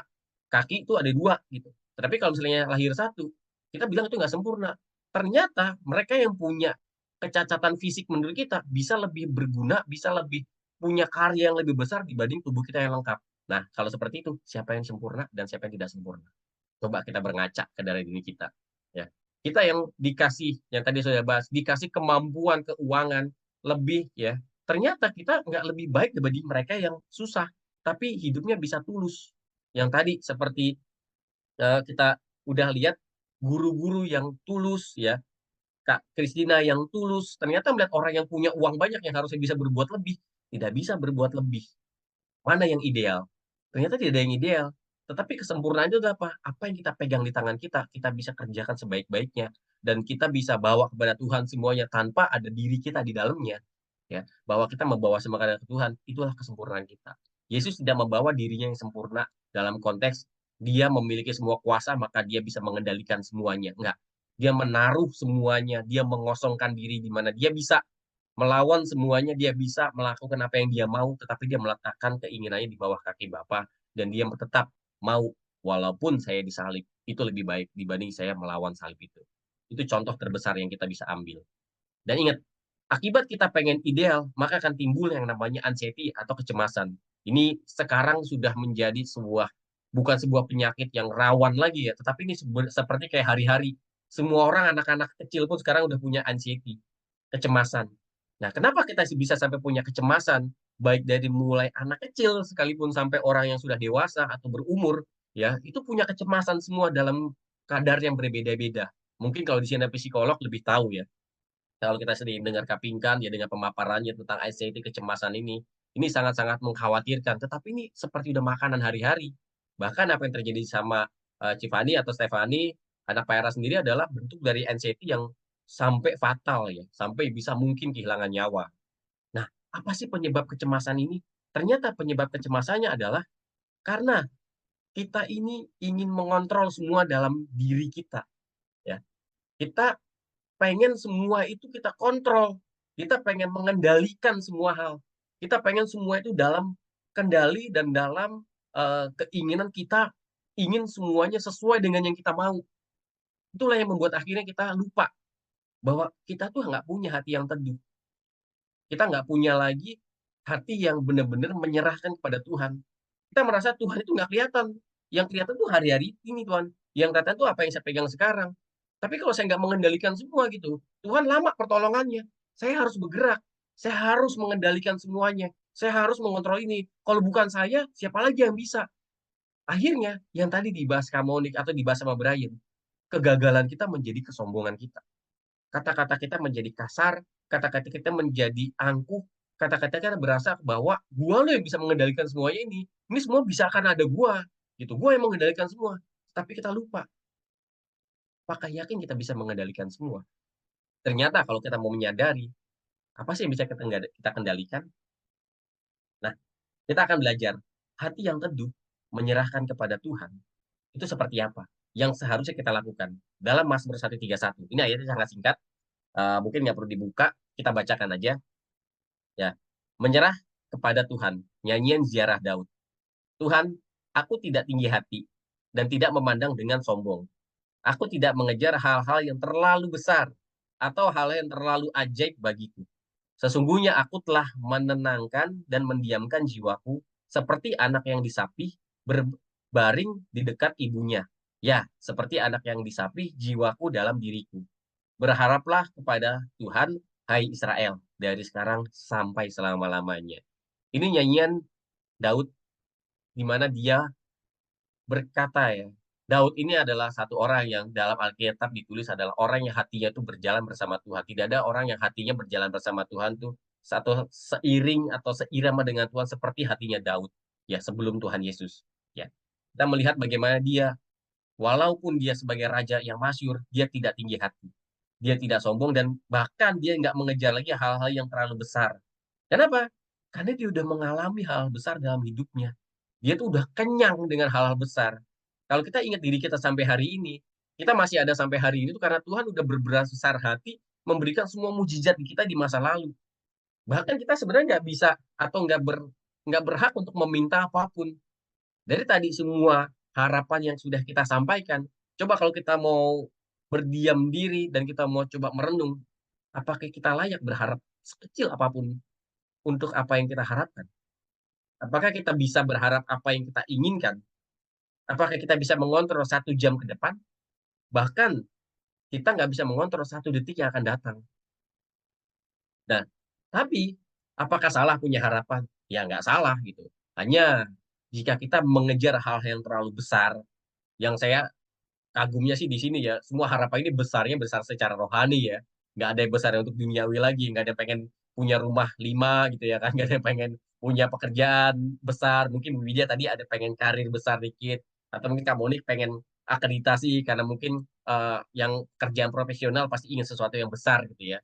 kaki itu ada 2 gitu. Tetapi kalau misalnya lahir satu, kita bilang itu nggak sempurna. Ternyata mereka yang punya kecacatan fisik menurut kita bisa lebih berguna, bisa lebih punya karya yang lebih besar dibanding tubuh kita yang lengkap. Nah, kalau seperti itu, siapa yang sempurna dan siapa yang tidak sempurna? Coba kita berngaca ke dari diri kita. Ya. Kita yang dikasih, yang tadi saya bahas, dikasih kemampuan keuangan lebih, ya. Ternyata kita nggak lebih baik dibanding mereka yang susah, tapi hidupnya bisa tulus. Yang tadi seperti kita udah lihat guru-guru yang tulus, ya, Kak Kristina yang tulus, ternyata melihat orang yang punya uang banyak yang harusnya bisa berbuat lebih, tidak bisa berbuat lebih. Mana yang ideal? Ternyata tidak ada yang ideal. Tetapi kesempurnaan itu adalah apa? Apa yang kita pegang di tangan kita bisa kerjakan sebaik-baiknya. Dan kita bisa bawa kepada Tuhan semuanya tanpa ada diri kita di dalamnya. Ya, bahwa kita membawa semua kepada Tuhan, itulah kesempurnaan kita. Yesus tidak membawa dirinya yang sempurna dalam konteks dia memiliki semua kuasa, maka dia bisa mengendalikan semuanya. Enggak. Dia menaruh semuanya, dia mengosongkan diri di mana dia bisa melawan semuanya, dia bisa melakukan apa yang dia mau, tetapi dia meletakkan keinginannya di bawah kaki Bapa, dan dia tetap mau, walaupun saya disalib, itu lebih baik dibanding saya melawan salib itu. Itu contoh terbesar yang kita bisa ambil. Dan ingat, akibat kita pengen ideal, maka akan timbul yang namanya anxiety atau kecemasan. Ini sekarang sudah menjadi bukan sebuah penyakit yang rawan lagi ya, tetapi ini seperti kayak hari-hari. Semua orang, anak-anak kecil pun sekarang udah punya anxiety, kecemasan. Nah, kenapa kita bisa sampai punya kecemasan? Baik dari mulai anak kecil sekalipun sampai orang yang sudah dewasa atau berumur, ya, itu punya kecemasan semua dalam kadar yang berbeda-beda. Mungkin kalau di sini psikolog lebih tahu ya. Kalau kita sering dengar Kapingkan, ya dengan pemaparannya tentang anxiety, kecemasan ini sangat-sangat mengkhawatirkan. Tetapi ini seperti udah makanan hari-hari. Bahkan apa yang terjadi sama Civani atau Stefani, anak Pak Era sendiri adalah bentuk dari anxiety yang sampai fatal ya, sampai bisa mungkin kehilangan nyawa. Nah, apa sih penyebab kecemasan ini? Ternyata penyebab kecemasannya adalah karena kita ini ingin mengontrol semua dalam diri kita. Ya, kita pengen semua itu kita kontrol. Kita pengen mengendalikan semua hal. Kita pengen semua itu dalam kendali dan dalam keinginan kita ingin semuanya sesuai dengan yang kita mau. Itulah yang membuat akhirnya kita lupa bahwa kita tuh nggak punya hati yang teduh. Kita nggak punya lagi hati yang benar-benar menyerahkan kepada Tuhan. Kita merasa Tuhan itu nggak kelihatan. Yang kelihatan tuh hari-hari ini Tuhan. Yang kelihatan tuh apa yang saya pegang sekarang. Tapi kalau saya nggak mengendalikan semua gitu, Tuhan lama pertolongannya. Saya harus bergerak. Saya harus mengendalikan semuanya. Saya harus mengontrol ini. Kalau bukan saya, siapa lagi yang bisa? Akhirnya, yang tadi dibahas Kamonik atau dibahas sama Brian, kegagalan kita menjadi kesombongan kita. Kata-kata kita menjadi kasar, kata-kata kita menjadi angkuh, kata-kata kita berasa bahwa gua lo yang bisa mengendalikan semuanya ini. Ini semua bisa karena ada gua, gitu. Gua yang mengendalikan semua. Tapi kita lupa. Apakah yakin kita bisa mengendalikan semua? Ternyata kalau kita mau menyadari, apa sih yang bisa kita kendalikan? Nah, kita akan belajar hati yang teduh menyerahkan kepada Tuhan itu seperti apa yang seharusnya kita lakukan dalam Mazmur 131. Ini ayatnya sangat singkat, mungkin nggak perlu dibuka, kita bacakan aja. Ya, menyerah kepada Tuhan, nyanyian ziarah Daud. Tuhan, aku tidak tinggi hati dan tidak memandang dengan sombong. Aku tidak mengejar hal-hal yang terlalu besar atau hal yang terlalu ajaib bagiku. Sesungguhnya aku telah menenangkan dan mendiamkan jiwaku seperti anak yang disapih berbaring di dekat ibunya. Ya, seperti anak yang disapih jiwaku dalam diriku. Berharaplah kepada Tuhan, hai Israel, dari sekarang sampai selama-lamanya. Ini nyanyian Daud di mana dia berkata ya, Daud ini adalah satu orang yang dalam Alkitab ditulis adalah orang yang hatinya itu berjalan bersama Tuhan. Tidak ada orang yang hatinya berjalan bersama Tuhan tuh satu seiring atau seirama dengan Tuhan seperti hatinya Daud ya sebelum Tuhan Yesus. Ya, kita melihat bagaimana dia walaupun dia sebagai raja yang masyhur, dia tidak tinggi hati. Dia tidak sombong dan bahkan dia nggak mengejar lagi hal-hal yang terlalu besar. Kenapa? Karena dia udah mengalami hal besar dalam hidupnya. Dia tuh udah kenyang dengan hal-hal besar. Kalau kita ingat diri kita sampai hari ini, kita masih ada sampai hari ini tuh karena Tuhan udah berbesar hati memberikan semua mujizat di kita di masa lalu. Bahkan kita sebenarnya nggak bisa atau nggak berhak untuk meminta apapun. Dari tadi semua harapan yang sudah kita sampaikan, coba kalau kita mau berdiam diri dan kita mau coba merenung, apakah kita layak berharap sekecil apapun untuk apa yang kita harapkan? Apakah kita bisa berharap apa yang kita inginkan? Apakah kita bisa mengontrol 1 jam ke depan? Bahkan kita nggak bisa mengontrol 1 detik yang akan datang. Nah, tapi apakah salah punya harapan? Ya nggak salah gitu. Hanya jika kita mengejar hal yang terlalu besar, yang saya kagumnya sih di sini ya, semua harapan ini besarnya besar secara rohani ya. Nggak ada yang besar untuk duniawi lagi, nggak ada yang pengen punya rumah 5 gitu ya kan, nggak ada yang pengen punya pekerjaan besar, mungkin Bu Widya tadi ada pengen karir besar dikit, atau mungkin Kak Monik pengen akreditasi karena mungkin yang kerjaan profesional pasti ingin sesuatu yang besar gitu ya.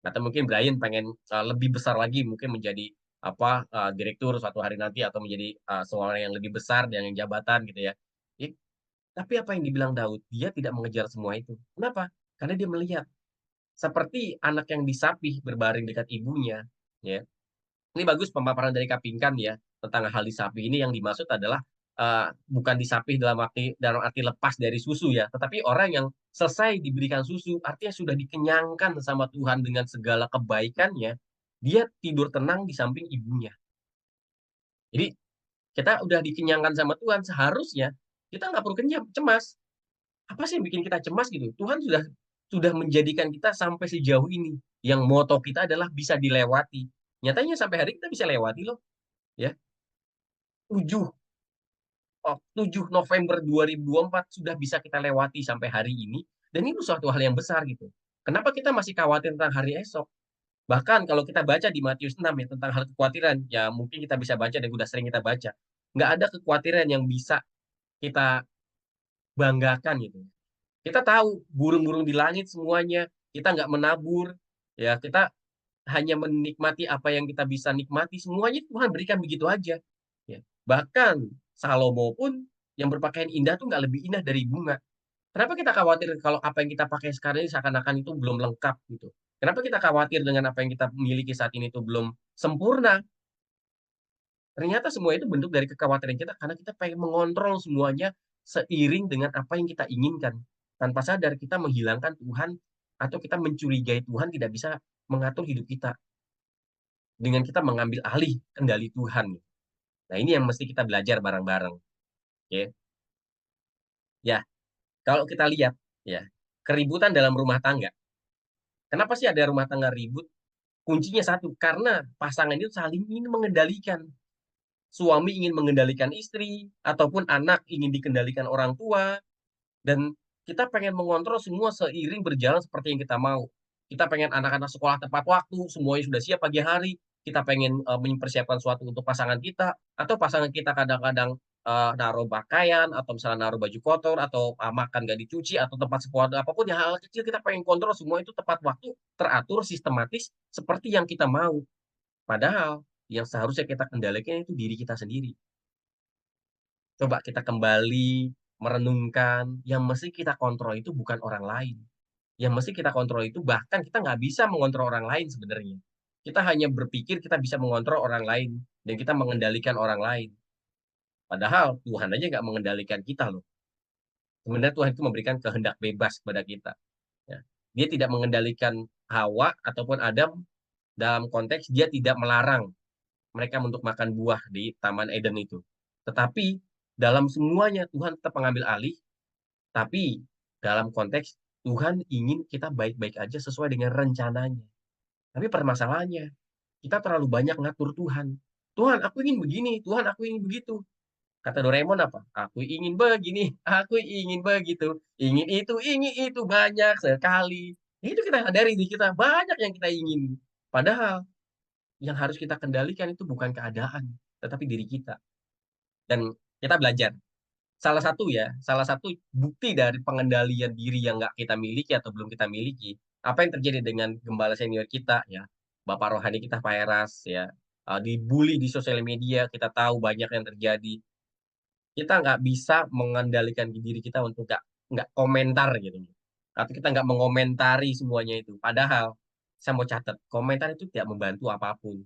Atau mungkin Brian pengen lebih besar lagi, mungkin menjadi direktur suatu hari nanti atau menjadi seorang yang lebih besar dengan jabatan gitu ya. Tapi apa yang dibilang Daud, dia tidak mengejar semua itu. Kenapa? Karena dia melihat seperti anak yang disapih berbaring dekat ibunya, ya. Ini bagus pemaparan dari Kak Pinkan ya tentang hal disapih ini yang dimaksud adalah bukan disapih dalam arti lepas dari susu ya, tetapi orang yang selesai diberikan susu, artinya sudah dikenyangkan sama Tuhan dengan segala kebaikannya, dia tidur tenang di samping ibunya. Jadi kita udah dikenyangkan sama Tuhan, seharusnya kita nggak perlu cemas. Apa sih yang bikin kita cemas gitu? Tuhan sudah menjadikan kita sampai sejauh ini. Yang moto kita adalah bisa dilewati. Nyatanya sampai hari kita bisa lewati loh. Ya. 7 November 2024 sudah bisa kita lewati sampai hari ini. Dan itu suatu hal yang besar gitu. Kenapa kita masih khawatir tentang hari esok? Bahkan kalau kita baca di Matius 6 ya tentang hal kekhawatiran, ya mungkin kita bisa baca dan sudah sering kita baca. Nggak ada kekhawatiran yang bisa kita banggakan gitu. Kita tahu burung-burung di langit semuanya, kita nggak menabur, ya kita hanya menikmati apa yang kita bisa nikmati, semuanya Tuhan berikan begitu aja. Ya. Bahkan Salomo pun yang berpakaian indah tuh nggak lebih indah dari bunga. Kenapa kita khawatir kalau apa yang kita pakai sekarang ini seakan-akan itu belum lengkap gitu? Kenapa kita khawatir dengan apa yang kita miliki saat ini itu belum sempurna? Ternyata semua itu bentuk dari kekhawatiran kita karena kita pengen mengontrol semuanya seiring dengan apa yang kita inginkan. Tanpa sadar kita menghilangkan Tuhan atau kita mencurigai Tuhan tidak bisa mengatur hidup kita dengan kita mengambil alih kendali Tuhan. Nah, ini yang mesti kita belajar bareng-bareng. Oke. Ya, kalau kita lihat ya, keributan dalam rumah tangga. Kenapa sih ada rumah tangga ribut? Kuncinya satu, karena pasangan itu saling ingin mengendalikan. Suami ingin mengendalikan istri, ataupun anak ingin dikendalikan orang tua, dan kita pengen mengontrol semua seiring berjalan seperti yang kita mau. Kita pengen anak-anak sekolah tepat waktu, semuanya sudah siap pagi hari, kita pengen mempersiapkan sesuatu untuk pasangan kita, atau pasangan kita kadang-kadang naruh pakaian, atau misalnya naruh baju kotor, atau makan nggak dicuci, atau tempat sekolah, apapun yang hal kecil kita pengen kontrol semua itu tepat waktu, teratur, sistematis, seperti yang kita mau. Padahal yang seharusnya kita kendalikan itu diri kita sendiri. Coba kita kembali merenungkan, yang mesti kita kontrol itu bukan orang lain. Yang mesti kita kontrol itu bahkan kita nggak bisa mengontrol orang lain sebenarnya. Kita hanya berpikir kita bisa mengontrol orang lain, dan kita mengendalikan orang lain. Padahal Tuhan aja nggak mengendalikan kita loh. Sebenarnya Tuhan itu memberikan kehendak bebas kepada kita. Ya. Dia tidak mengendalikan Hawa ataupun Adam dalam konteks dia tidak melarang mereka untuk makan buah di Taman Eden itu. Tetapi dalam semuanya Tuhan tetap mengambil alih, tapi dalam konteks Tuhan ingin kita baik-baik aja sesuai dengan rencananya. Tapi permasalahannya, kita terlalu banyak ngatur Tuhan. Tuhan, aku ingin begini. Tuhan, aku ingin begitu. Kata Doraemon apa? Aku ingin begini, aku ingin begitu. Ingin itu banyak sekali. Itu kita sadari di kita, banyak yang kita ingin. Padahal yang harus kita kendalikan itu bukan keadaan, tetapi diri kita. Dan kita belajar. Salah satu bukti dari pengendalian diri yang nggak kita miliki atau belum kita miliki, apa yang terjadi dengan gembala senior kita, ya, Bapak rohani kita Pak Eras, ya, dibully di sosial media, kita tahu banyak yang terjadi. Kita nggak bisa mengendalikan diri kita untuk nggak komentar gitu, atau kita nggak mengomentari semuanya itu. Padahal saya mau catat, komentar itu tidak membantu apapun.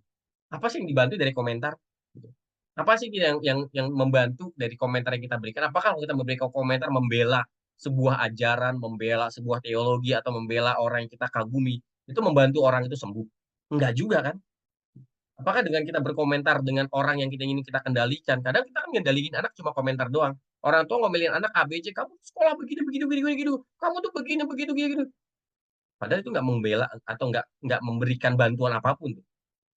Apa sih yang dibantu dari komentar? Gitu. Apa sih yang membantu dari komentar yang kita berikan? Apakah kalau kita memberikan komentar membela sebuah ajaran, membela sebuah teologi, atau membela orang yang kita kagumi, itu membantu orang itu sembuh? Enggak juga kan? Apakah dengan kita berkomentar dengan orang yang kita ingin kita kendalikan, kadang kita kan ngendaliin anak cuma komentar doang. Orang tua ngomelin anak ABC, kamu sekolah begini, begini, begini, begini, kamu tuh begini, begitu, gitu. Padahal itu nggak membela atau nggak memberikan bantuan apapun.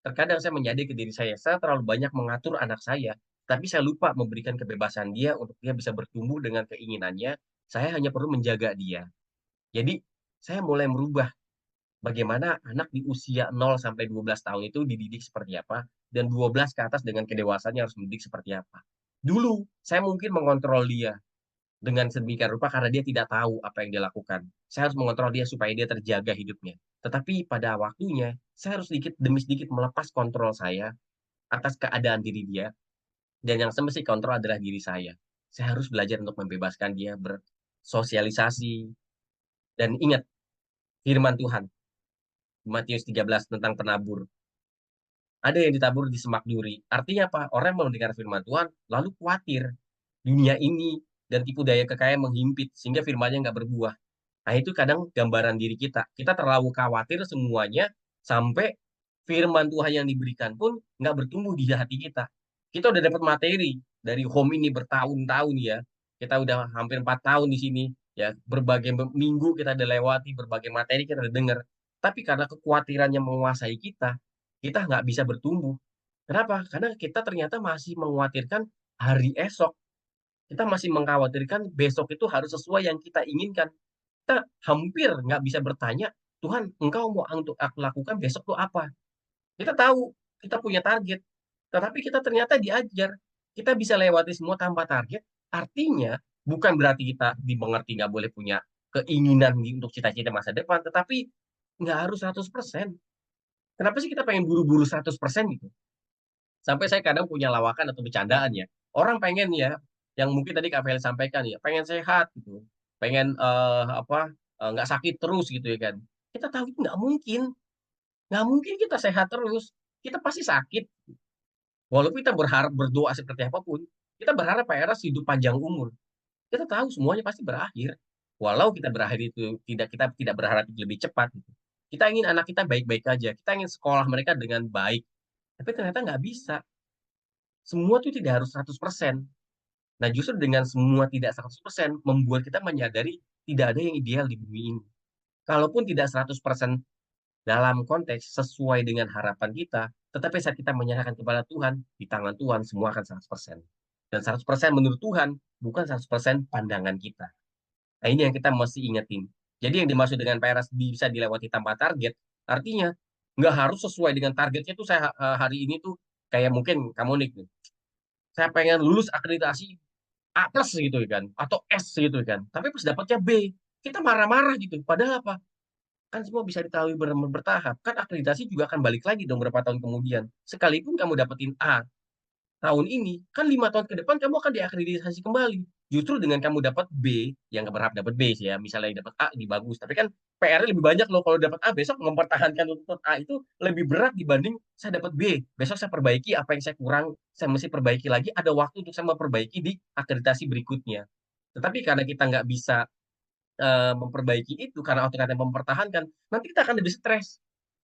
Terkadang saya menyadari ke diri saya terlalu banyak mengatur anak saya, tapi saya lupa memberikan kebebasan dia untuk dia bisa bertumbuh dengan keinginannya. Saya hanya perlu menjaga dia. Jadi, saya mulai merubah bagaimana anak di usia 0 sampai 12 tahun itu dididik seperti apa, dan 12 ke atas dengan kedewasaannya harus mendidik seperti apa. Dulu, saya mungkin mengontrol dia dengan sedemikian rupa karena dia tidak tahu apa yang dia lakukan. Saya harus mengontrol dia supaya dia terjaga hidupnya. Tetapi pada waktunya, saya harus sedikit demi sedikit melepas kontrol saya atas keadaan diri dia, dan yang semesti kontrol adalah diri saya. Saya harus belajar untuk membebaskan dia bersosialisasi. Dan ingat, firman Tuhan, Matius 13 tentang penabur. Ada yang ditabur di semak duri. Artinya apa? Orang yang mendengar firman Tuhan, lalu khawatir. Dunia ini dan tipu daya kekayaan menghimpit, sehingga firmannya nggak berbuah. Nah, itu kadang gambaran diri kita. Kita terlalu khawatir semuanya, sampai firman Tuhan yang diberikan pun nggak bertumbuh di hati kita. Kita udah dapat materi dari home ini bertahun-tahun ya. Kita udah hampir 4 tahun di sini. Ya, berbagai minggu kita udah lewati, berbagai materi kita udah dengar. Tapi karena kekhawatiran yang menguasai kita nggak bisa bertumbuh. Kenapa? Karena kita ternyata masih mengkhawatirkan hari esok. Kita masih mengkhawatirkan besok itu harus sesuai yang kita inginkan. Kita hampir nggak bisa bertanya, Tuhan, Engkau mau untuk aku lakukan besok tuh apa? Kita tahu, kita punya target. Tetapi kita ternyata diajar. Kita bisa lewati semua tanpa target. Artinya, bukan berarti kita dimengerti nggak boleh punya keinginan untuk cita-cita masa depan. Tetapi nggak harus 100%. Kenapa sih kita pengen buru-buru 100% gitu? Sampai saya kadang punya lawakan atau bercandaan ya. Orang pengen ya, yang mungkin tadi Kak Fel sampaikan ya, pengen sehat gitu. pengen nggak sakit terus gitu ya kan. Kita tahu itu nggak mungkin kita sehat terus. Kita pasti sakit. Walaupun kita berharap berdoa seperti apapun, kita berharap Pak Eras hidup panjang umur. Kita tahu semuanya pasti berakhir. Walau kita berakhir itu kita tidak berharap itu lebih cepat. Gitu. Kita ingin anak kita baik-baik aja. Kita ingin sekolah mereka dengan baik. Tapi ternyata nggak bisa. Semua itu tidak harus 100%. Nah, justru dengan semua tidak 100% membuat kita menyadari tidak ada yang ideal di bumi ini. Kalaupun tidak 100% dalam konteks sesuai dengan harapan kita, tetapi saat kita menyerahkan kepada Tuhan, di tangan Tuhan semua akan 100%. Dan 100% menurut Tuhan, bukan 100% pandangan kita. Nah, ini yang kita mesti ingetin. Jadi yang dimaksud dengan PRS bisa dilewati tanpa target, artinya nggak harus sesuai dengan targetnya tuh saya hari ini tuh kayak mungkin kamu nih, saya pengen lulus akreditasi A+ gitu kan, atau S gitu kan. Tapi pas dapatnya B, kita marah-marah gitu. Padahal apa? Kan semua bisa diketahui bertahap. Kan akreditasi juga akan balik lagi dong beberapa tahun kemudian. Sekalipun kamu dapetin A tahun ini, kan 5 tahun ke depan kamu akan diakreditasi kembali. Justru dengan kamu dapat B, yang berharap dapat B sih ya, misalnya dapat A lebih bagus. Tapi kan PR-nya lebih banyak loh kalau dapat A, besok mempertahankan untuk A itu lebih berat dibanding saya dapat B. Besok saya perbaiki apa yang saya kurang, saya mesti perbaiki lagi, ada waktu untuk saya memperbaiki di akreditasi berikutnya. Tetapi karena kita nggak bisa memperbaiki itu karena otomatis mempertahankan, nanti kita akan lebih stres.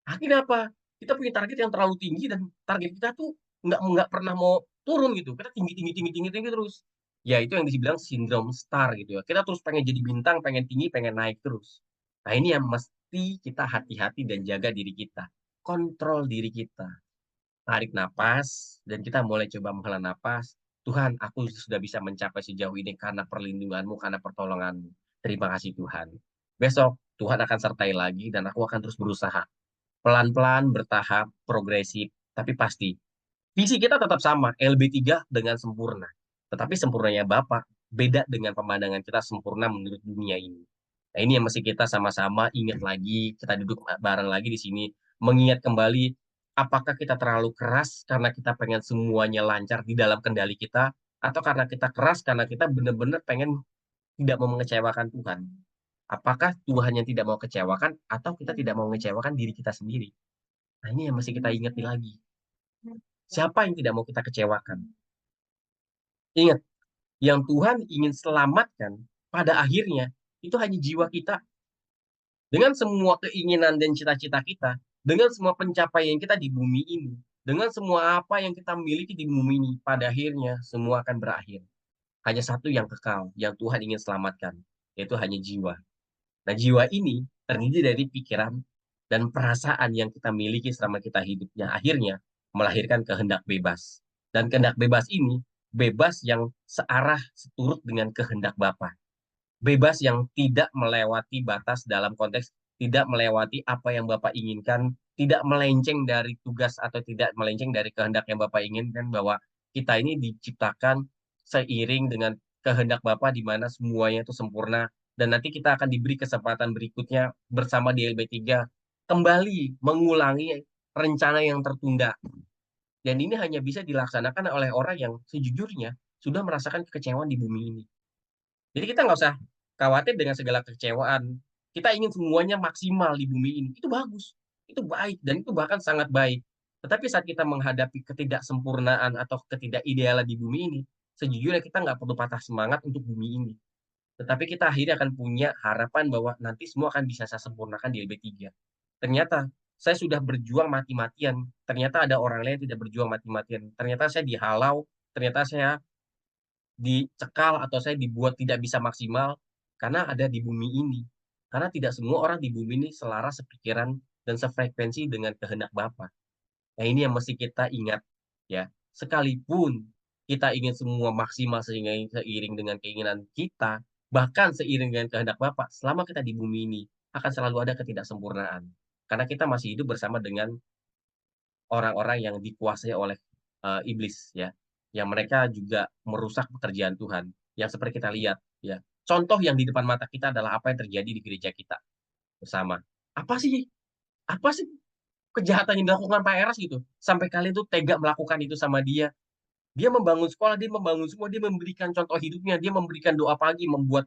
Akhirnya apa? Kita punya target yang terlalu tinggi dan target kita tuh nggak pernah mau turun gitu. Kita tinggi terus. Ya itu yang dibilang sindrom star gitu ya. Kita terus pengen jadi bintang, pengen tinggi, pengen naik terus. Nah ini yang mesti kita hati-hati dan jaga diri kita. Kontrol diri kita. Tarik napas dan kita mulai coba menghela napas. Tuhan, aku sudah bisa mencapai sejauh ini karena perlindungan-Mu, karena pertolongan-Mu. Terima kasih Tuhan. Besok Tuhan akan sertai lagi dan aku akan terus berusaha. Pelan-pelan, bertahap, progresif, tapi pasti. Visi kita tetap sama, LB3 dengan sempurna. Tetapi sempurnanya Bapak beda dengan pemandangan kita sempurna menurut dunia ini. Nah, ini yang mesti kita sama-sama ingat lagi, kita duduk bareng lagi di sini, mengingat kembali apakah kita terlalu keras karena kita pengen semuanya lancar di dalam kendali kita, atau karena kita keras karena kita benar-benar pengen tidak mau mengecewakan Tuhan. Apakah Tuhan yang tidak mau kecewakan atau kita tidak mau mengecewakan diri kita sendiri? Nah, ini yang mesti kita ingat lagi. Siapa yang tidak mau kita kecewakan? Ingat, yang Tuhan ingin selamatkan pada akhirnya itu hanya jiwa kita. Dengan semua keinginan dan cita-cita kita, dengan semua pencapaian kita di bumi ini, dengan semua apa yang kita miliki di bumi ini, pada akhirnya semua akan berakhir. Hanya satu yang kekal, yang Tuhan ingin selamatkan, yaitu hanya jiwa. Nah, jiwa ini terdiri dari pikiran dan perasaan yang kita miliki selama kita hidupnya. Akhirnya melahirkan kehendak bebas. Dan kehendak bebas ini, bebas yang searah seturut dengan kehendak Bapa. Bebas yang tidak melewati batas dalam konteks tidak melewati apa yang Bapak inginkan, tidak melenceng dari tugas atau tidak melenceng dari kehendak yang Bapak inginkan, bahwa kita ini diciptakan seiring dengan kehendak Bapa di mana semuanya itu sempurna, dan nanti kita akan diberi kesempatan berikutnya bersama di LB3 kembali mengulangi rencana yang tertunda. Dan ini hanya bisa dilaksanakan oleh orang yang sejujurnya sudah merasakan kekecewaan di bumi ini. Jadi kita nggak usah khawatir dengan segala kekecewaan. Kita ingin semuanya maksimal di bumi ini. Itu bagus. Itu baik. Dan itu bahkan sangat baik. Tetapi saat kita menghadapi ketidaksempurnaan atau ketidakidealan di bumi ini, sejujurnya kita nggak perlu patah semangat untuk bumi ini. Tetapi kita akhirnya akan punya harapan bahwa nanti semua akan bisa saya sempurnakan di LB3. Ternyata saya sudah berjuang mati-matian. Ternyata ada orang lain yang tidak berjuang mati-matian. Ternyata saya dihalau. Ternyata saya dicekal atau saya dibuat tidak bisa maksimal karena ada di bumi ini. Karena tidak semua orang di bumi ini selaras sepikiran dan sefrekuensi dengan kehendak Bapa. Nah, ini yang mesti kita ingat ya. Sekalipun kita ingin semua maksimal seiring dengan keinginan kita, bahkan seiring dengan kehendak Bapa, selama kita di bumi ini akan selalu ada ketidaksempurnaan. Karena kita masih hidup bersama dengan orang-orang yang dikuasai oleh iblis ya. Yang mereka juga merusak pekerjaan Tuhan. Yang seperti kita lihat ya. Contoh yang di depan mata kita adalah apa yang terjadi di gereja kita bersama. Apa sih kejahatan yang dilakukan Pak Eras gitu? Sampai kalian tuh tega melakukan itu sama dia. Dia membangun sekolah, dia membangun semua, dia memberikan contoh hidupnya, dia memberikan doa pagi, membuat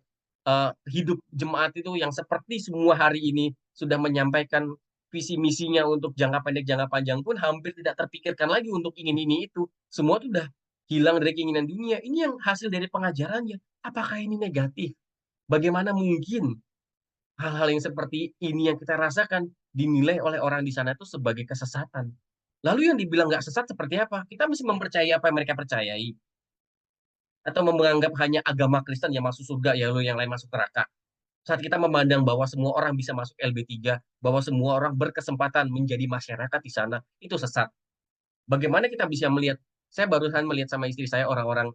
hidup jemaat itu yang seperti semua hari ini sudah menyampaikan visi misinya untuk jangka pendek, jangka panjang pun hampir tidak terpikirkan lagi untuk ingin ini itu. Semua itu udah hilang dari keinginan dunia. Ini yang hasil dari pengajarannya. Apakah ini negatif? Bagaimana mungkin hal-hal yang seperti ini yang kita rasakan dinilai oleh orang di sana itu sebagai kesesatan? Lalu yang dibilang nggak sesat seperti apa? Kita mesti mempercayai apa yang mereka percayai? Atau menganggap hanya agama Kristen yang masuk surga, ya lalu yang lain masuk neraka? Saat kita memandang bahwa semua orang bisa masuk LB3, bahwa semua orang berkesempatan menjadi masyarakat di sana, itu sesat. Bagaimana kita bisa melihat, saya barusan melihat sama istri saya orang-orang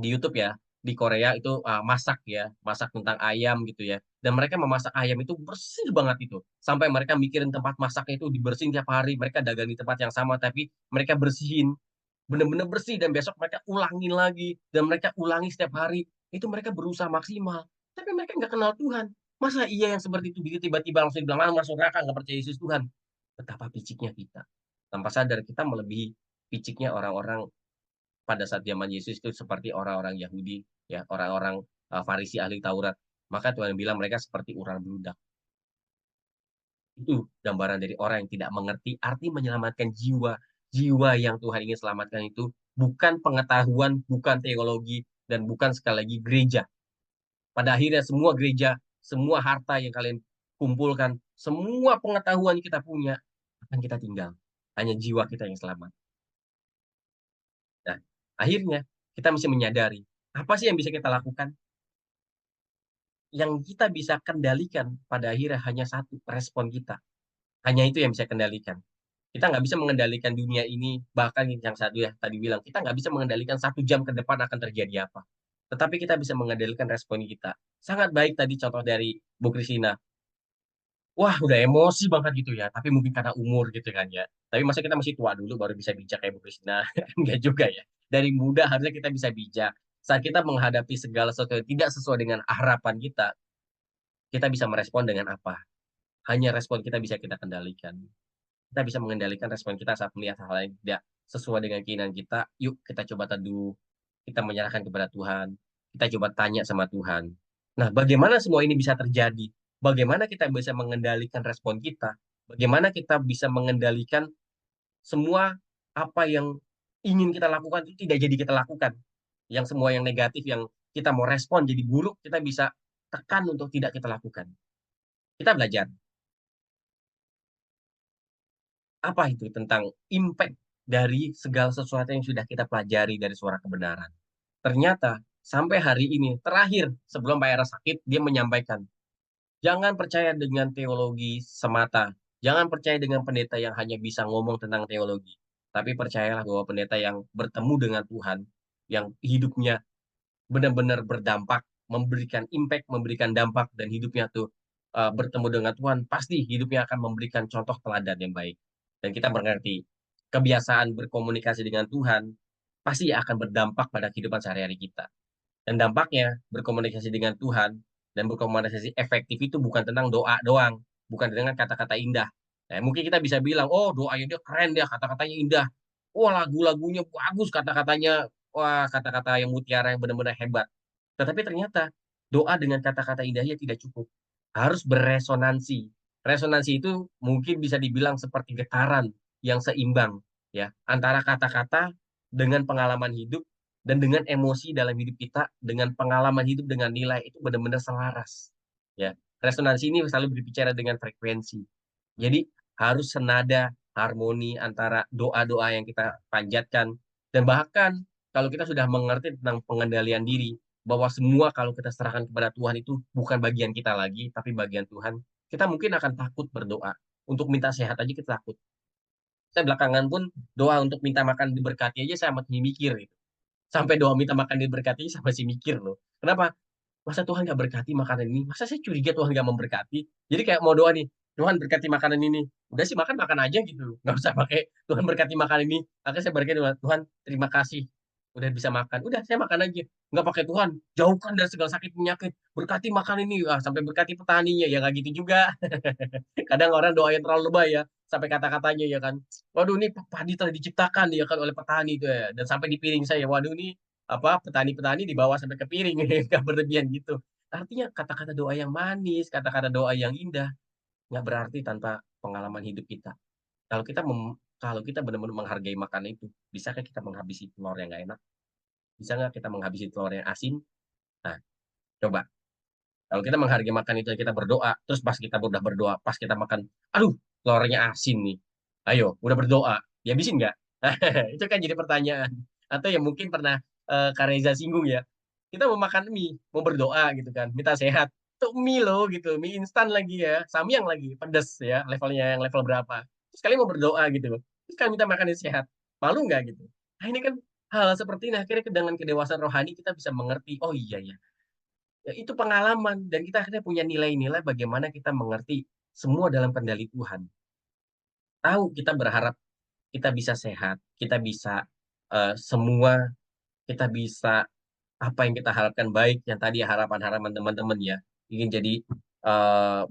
di YouTube ya, di Korea itu masak ya, masak tentang ayam gitu ya. Dan mereka memasak ayam itu bersih banget itu. Sampai mereka mikirin tempat masaknya itu dibersihin tiap hari, mereka dagang di tempat yang sama, tapi mereka bersihin, benar-benar bersih, dan besok mereka ulangin lagi, dan mereka ulangi setiap hari. Itu mereka berusaha maksimal. Tapi mereka nggak kenal Tuhan. Masa iya yang seperti itu tiba-tiba langsung bilang, masuk neraka, nggak percaya Yesus Tuhan. Betapa piciknya kita. Tanpa sadar kita melebihi piciknya orang-orang pada saat zaman Yesus itu seperti orang-orang Yahudi, ya, orang-orang Farisi ahli Taurat. Maka Tuhan bilang mereka seperti ular beludak. Itu gambaran dari orang yang tidak mengerti arti menyelamatkan jiwa. Jiwa yang Tuhan ingin selamatkan itu bukan pengetahuan, bukan teologi, dan bukan sekali lagi gereja. Pada akhirnya semua gereja, semua harta yang kalian kumpulkan, semua pengetahuan yang kita punya akan kita tinggal. Hanya jiwa kita yang selamat. Nah, akhirnya kita mesti menyadari apa sih yang bisa kita lakukan? Yang kita bisa kendalikan pada akhirnya hanya satu, respon kita. Hanya itu yang bisa kendalikan. Kita nggak bisa mengendalikan dunia ini, bahkan yang satu ya tadi bilang, kita nggak bisa mengendalikan 1 jam ke depan akan terjadi apa. Tetapi kita bisa mengendalikan respon kita. Sangat baik tadi contoh dari Bu Kristina. Wah, udah emosi banget gitu ya. Tapi mungkin karena umur gitu kan ya. Tapi masa kita masih tua dulu baru bisa bijak kayak Bu Kristina? Enggak juga ya. Dari muda harusnya kita bisa bijak. Saat kita menghadapi segala sesuatu yang tidak sesuai dengan harapan kita bisa merespon dengan apa? Hanya respon kita bisa kita kendalikan. Kita bisa mengendalikan respon kita saat melihat hal-hal yang tidak sesuai dengan keinginan kita. Yuk kita coba teduh, kita menyerahkan kepada Tuhan, kita coba tanya sama Tuhan. Nah, bagaimana semua ini bisa terjadi? Bagaimana kita bisa mengendalikan respon kita? Bagaimana kita bisa mengendalikan semua apa yang ingin kita lakukan itu tidak jadi kita lakukan. Yang semua yang negatif yang kita mau respon jadi buruk, kita bisa tekan untuk tidak kita lakukan. Kita belajar. Apa itu tentang impact dari segala sesuatu yang sudah kita pelajari dari suara kebenaran. Ternyata sampai hari ini, terakhir sebelum Pak Era sakit, dia menyampaikan, jangan percaya dengan teologi semata. Jangan percaya dengan pendeta yang hanya bisa ngomong tentang teologi. Tapi percayalah bahwa pendeta yang bertemu dengan Tuhan, yang hidupnya benar-benar berdampak, memberikan impact, memberikan dampak, dan hidupnya tuh bertemu dengan Tuhan, pasti hidupnya akan memberikan contoh teladan yang baik. Dan kita mengerti, kebiasaan berkomunikasi dengan Tuhan pasti akan berdampak pada kehidupan sehari-hari kita. Dan dampaknya berkomunikasi dengan Tuhan dan berkomunikasi efektif itu bukan tentang doa doang, bukan dengan kata-kata indah. Nah, mungkin kita bisa bilang, oh doanya dia keren dia, kata-katanya indah. Wah lagu-lagunya bagus, kata-katanya, wah kata-kata yang mutiara yang benar-benar hebat. Tetapi ternyata doa dengan kata-kata indahnya tidak cukup. Harus beresonansi. Resonansi itu mungkin bisa dibilang seperti getaran yang seimbang ya antara kata-kata dengan pengalaman hidup dan dengan emosi dalam hidup kita, dengan pengalaman hidup, dengan nilai itu benar-benar selaras. Ya, resonansi ini selalu berbicara dengan frekuensi. Jadi harus senada, harmoni antara doa-doa yang kita panjatkan, dan bahkan kalau kita sudah mengerti tentang pengendalian diri, bahwa semua kalau kita serahkan kepada Tuhan itu bukan bagian kita lagi, tapi bagian Tuhan, kita mungkin akan takut berdoa. Untuk minta sehat aja kita takut. Saya belakangan pun doa untuk minta makan diberkati aja saya masih mikir gitu. Sampai doa minta makan diberkati saya masih mikir loh. Kenapa? Masa Tuhan nggak berkati makanan ini? Masa saya curiga Tuhan nggak memberkati? Jadi kayak mau doa nih, Tuhan berkati makanan ini. Udah sih makan aja gitu. Nggak usah pakai Tuhan berkati makan ini. Akhirnya saya berkati Tuhan, terima kasih. Udah bisa makan. Udah saya makan aja. Nggak pakai Tuhan, jauhkan dari segala sakit penyakit. Berkati makan ini. Sampai berkati petaninya. Ya nggak gitu juga. Kadang orang doanya terlalu lebay ya. Sampai kata-katanya ya kan. Waduh ini padi telah diciptakan ya kan oleh petani itu ya. Dan sampai di piring saya. Waduh ini apa petani-petani dibawa sampai ke piring nggak berlebihan gitu. Artinya kata-kata doa yang manis, kata-kata doa yang indah, nggak berarti tanpa pengalaman hidup kita. Kalau kita benar-benar menghargai makanan itu, bisakah kita menghabisi telur yang nggak enak? Bisa nggak kita menghabisi telur yang asin? Nah, coba. Kalau kita menghargai makan itu, kita berdoa, terus pas kita udah berdoa, pas kita makan, aduh, telurnya asin nih. Ayo, udah berdoa, dihabisin nggak? Itu kan jadi pertanyaan. Atau yang mungkin pernah Kak Reza singgung ya, kita mau makan mie, mau berdoa gitu kan, minta sehat. Itu mie loh gitu, mie instan lagi ya, samyang lagi, pedes ya, levelnya yang level berapa. Terus kalian mau berdoa gitu, terus kalian minta makan yang sehat. Malu nggak gitu? Nah ini kan hal seperti ini, akhirnya dengan kedewasaan rohani kita bisa mengerti, oh iya ya, ya itu pengalaman, dan kita akhirnya punya nilai-nilai bagaimana kita mengerti semua dalam kendali Tuhan. Tahu kita berharap kita bisa sehat, kita bisa semua, kita bisa apa yang kita harapkan baik, yang tadi harapan-harapan teman-teman ya, ingin jadi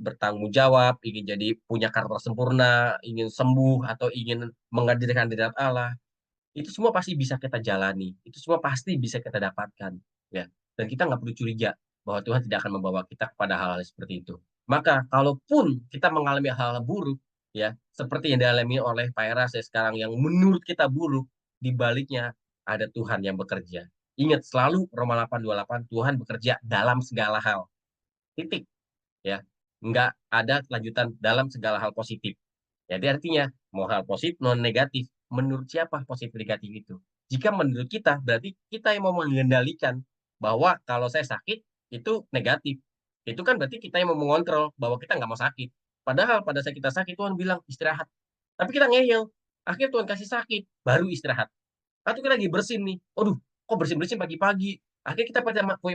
bertanggung jawab, ingin jadi punya karakter sempurna, ingin sembuh atau ingin menghadirkan hadirat Allah, itu semua pasti bisa kita jalani, itu semua pasti bisa kita dapatkan, ya. Dan kita nggak perlu curiga bahwa Tuhan tidak akan membawa kita kepada hal-hal seperti itu. Maka kalaupun kita mengalami hal-hal buruk, ya, seperti yang dialami oleh Pak Eras ya sekarang, yang menurut kita buruk, di baliknya ada Tuhan yang bekerja. Ingat selalu Roma 8:28, Tuhan bekerja dalam segala hal. Titik, ya. Nggak ada lanjutan, dalam segala hal positif. Jadi artinya, mau hal positif, non negatif, menurut siapa positif negatif itu? Jika menurut kita, berarti kita yang mau mengendalikan bahwa kalau saya sakit, itu negatif. Itu kan berarti kita yang mau mengontrol bahwa kita nggak mau sakit. Padahal pada saat kita sakit, Tuhan bilang istirahat. Tapi kita ngeyel. Akhirnya Tuhan kasih sakit, baru istirahat. Atau kita lagi bersin nih. Aduh, kok bersin-bersin pagi-pagi? Akhirnya kita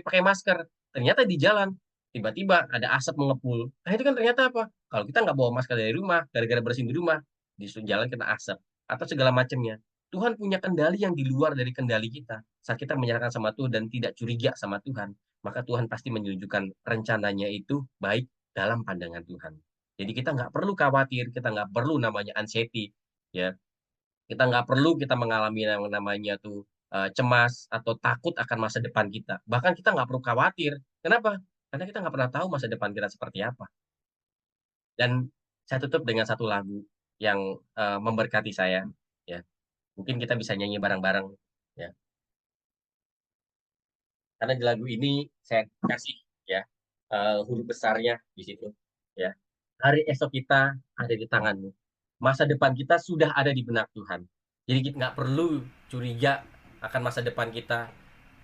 pakai masker. Ternyata di jalan, tiba-tiba ada asap mengepul. Nah itu kan ternyata apa? Kalau kita nggak bawa masker dari rumah, gara-gara bersin di rumah, di jalan kena asap. Atau segala macamnya. Tuhan punya kendali yang di luar dari kendali kita. Saat kita menyerahkan sama Tuhan dan tidak curiga sama Tuhan, maka Tuhan pasti menunjukkan rencananya itu baik dalam pandangan Tuhan. Jadi kita nggak perlu khawatir, kita nggak perlu namanya anxiety, ya. Kita nggak perlu kita mengalami yang namanya tuh cemas atau takut akan masa depan kita. Bahkan kita nggak perlu khawatir. Kenapa? Karena kita nggak pernah tahu masa depan kita seperti apa. Dan saya tutup dengan satu lagu yang memberkati saya. Ya, mungkin kita bisa nyanyi bareng-bareng. Ya, karena di lagu ini saya kasih ya huruf besarnya di situ. Ya, hari esok kita ada di tanganmu. Masa depan kita sudah ada di benak Tuhan. Jadi kita nggak perlu curiga akan masa depan kita.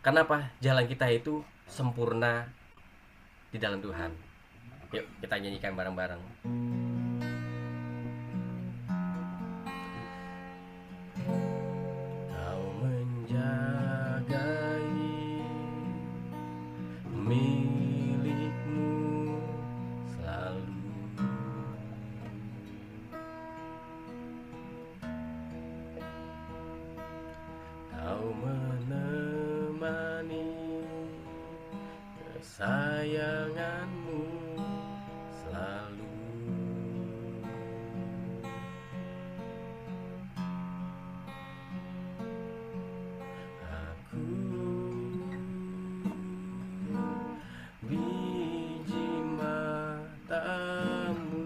Kenapa? Jalan kita itu sempurna di dalam Tuhan. Yuk kita nyanyikan bareng-bareng. Kau menjagai milikmu selalu. Kau menemani kesayanganmu selalu. Aku biji matamu,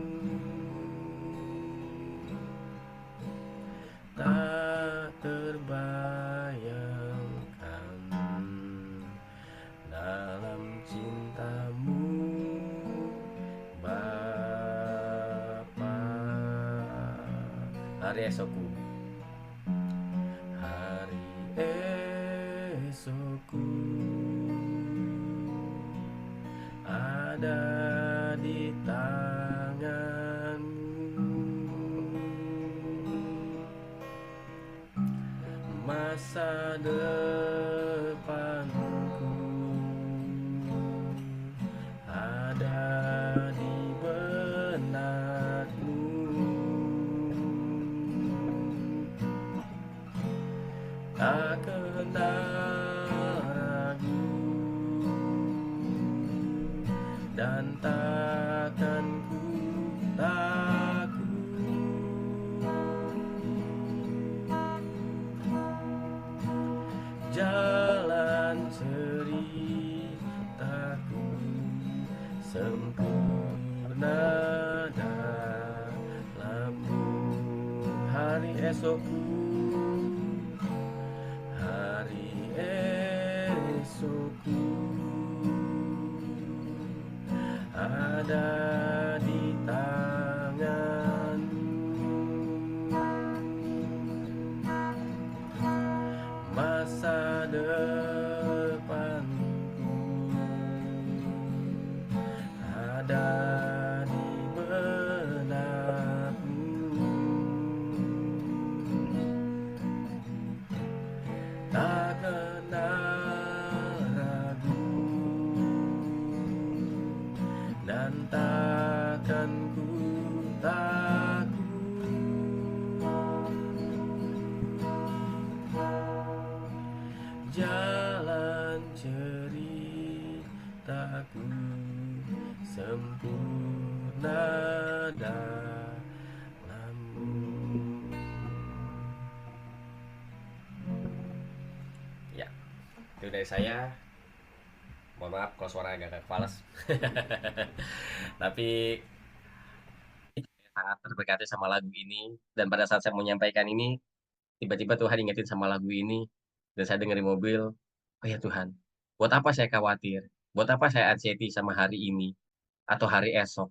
tak terbayangkan dalam cintamu, Bapa. Hari esokku, hari esokku ada di tanganmu. Masa depanku ada di benakmu. Tak kenal ragu dan takkan ku takut. Jalan ceritaku sempurna dalammu. Hari esokku, hari esokku ada di tanganmu. Masa depanku ada di benakmu. Tak kenal ragu dan takkan ku takut. Jalan ceritaku sempurna dalammu. Ya, itu dari saya. Mohon maaf kalau suaranya agak fals. Tapi sangat terberkati sama lagu ini. Dan pada saat saya menyampaikan ini, tiba-tiba Tuhan ingetin sama lagu ini. Dan saya dengar di mobil, oh ya Tuhan, buat apa saya khawatir? Buat apa saya anxiety sama hari ini? Atau hari esok?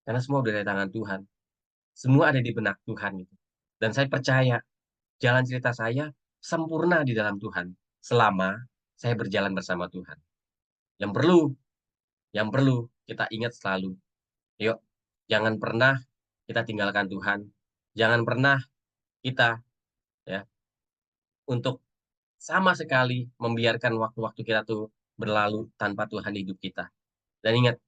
Karena semua udah dari tangan Tuhan. Semua ada di benak Tuhan. Gitu. Dan saya percaya, jalan cerita saya sempurna di dalam Tuhan. Selama saya berjalan bersama Tuhan. Yang perlu kita ingat selalu. Yuk, jangan pernah kita tinggalkan Tuhan. Jangan pernah kita ya untuk sama sekali membiarkan waktu-waktu kita tuh berlalu tanpa Tuhan di hidup kita. Dan ingat,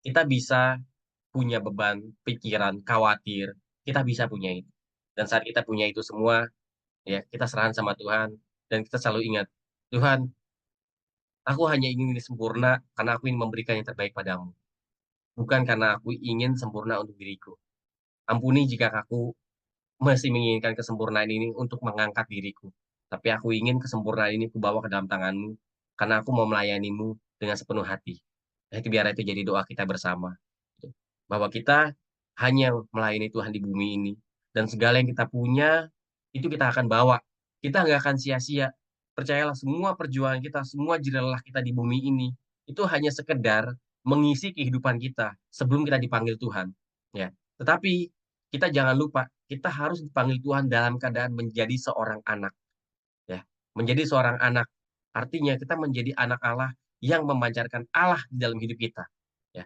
kita bisa punya beban, pikiran, khawatir. Kita bisa punya itu. Dan saat kita punya itu semua, ya kita serahan sama Tuhan. Dan kita selalu ingat, Tuhan, aku hanya ingin sempurna karena aku ingin memberikan yang terbaik padamu. Bukan karena aku ingin sempurna untuk diriku. Ampuni jika aku masih menginginkan kesempurnaan ini untuk mengangkat diriku. Tapi aku ingin kesempurnaan ini kubawa ke dalam tanganmu, karena aku mau melayanimu dengan sepenuh hati. Nah, itu biar itu jadi doa kita bersama. Bahwa kita hanya melayani Tuhan di bumi ini. Dan segala yang kita punya, itu kita akan bawa. Kita nggak akan sia-sia. Percayalah, semua perjuangan kita, semua jerih lelah kita di bumi ini, itu hanya sekedar mengisi kehidupan kita sebelum kita dipanggil Tuhan. Ya. Tetapi kita jangan lupa, kita harus dipanggil Tuhan dalam keadaan menjadi seorang anak. Ya, menjadi seorang anak. Artinya kita menjadi anak Allah yang memancarkan Allah di dalam hidup kita. Ya.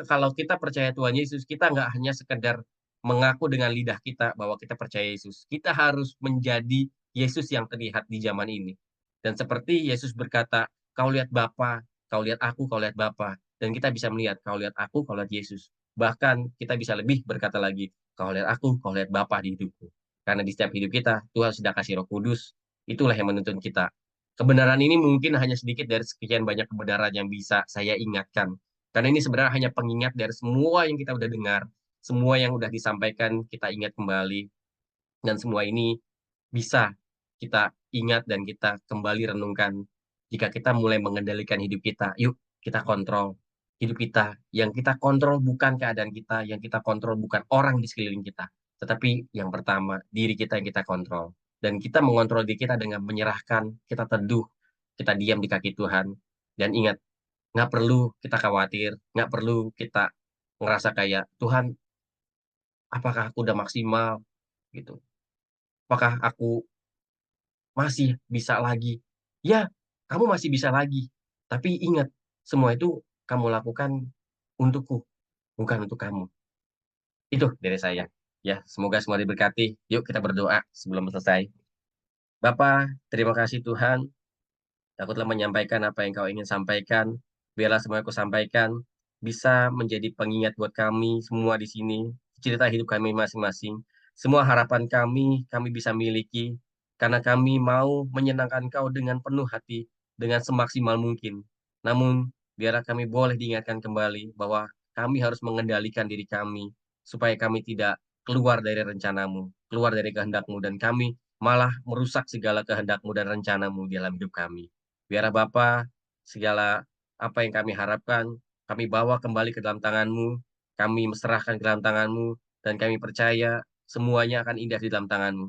Kalau kita percaya Tuhan Yesus, kita nggak hanya sekedar mengaku dengan lidah kita bahwa kita percaya Yesus. Kita harus menjadi Yesus yang terlihat di zaman ini. Dan seperti Yesus berkata, kau lihat Bapa, kau lihat aku, kau lihat Bapa. Dan kita bisa melihat, kau lihat aku, kau lihat Yesus. Bahkan kita bisa lebih berkata lagi, kau lihat aku, kau lihat Bapa di hidupku. Karena di setiap hidup kita, Tuhan sudah kasih Roh Kudus. Itulah yang menuntun kita. Kebenaran ini mungkin hanya sedikit dari sekian banyak kebenaran yang bisa saya ingatkan. Karena ini sebenarnya hanya pengingat dari semua yang kita udah dengar, semua yang udah disampaikan, kita ingat kembali. Dan semua ini bisa kita ingat dan kita kembali renungkan. Jika kita mulai mengendalikan hidup kita, yuk kita kontrol hidup kita. Yang kita kontrol bukan keadaan kita, yang kita kontrol bukan orang di sekeliling kita. Tetapi yang pertama, diri kita yang kita kontrol. Dan kita mengontrol diri kita dengan menyerahkan, kita teduh, kita diam di kaki Tuhan. Dan ingat, nggak perlu kita khawatir, nggak perlu kita ngerasa kayak, Tuhan, apakah aku udah maksimal? Gitu. Apakah aku masih bisa lagi? Ya, kamu masih bisa lagi. Tapi ingat, semua itu kamu lakukan untukku, bukan untuk kamu. Itu dari saya. Ya, semoga semua diberkati. Yuk kita berdoa sebelum selesai. Bapa, terima kasih Tuhan. Aku telah menyampaikan apa yang kau ingin sampaikan. Biarlah semua yang kau sampaikan bisa menjadi pengingat buat kami semua di sini. Cerita hidup kami masing-masing. Semua harapan kami bisa miliki. Karena kami mau menyenangkan kau dengan penuh hati, dengan semaksimal mungkin. Namun, biarlah kami boleh diingatkan kembali bahwa kami harus mengendalikan diri kami, supaya kami tidak keluar dari rencanamu, keluar dari kehendakmu, dan kami malah merusak segala kehendakmu dan rencanamu dalam hidup kami. Biarlah Bapa, segala apa yang kami harapkan, kami bawa kembali ke dalam tangan-Mu, kami serahkan ke dalam tangan-Mu, dan kami percaya semuanya akan indah di dalam tangan-Mu.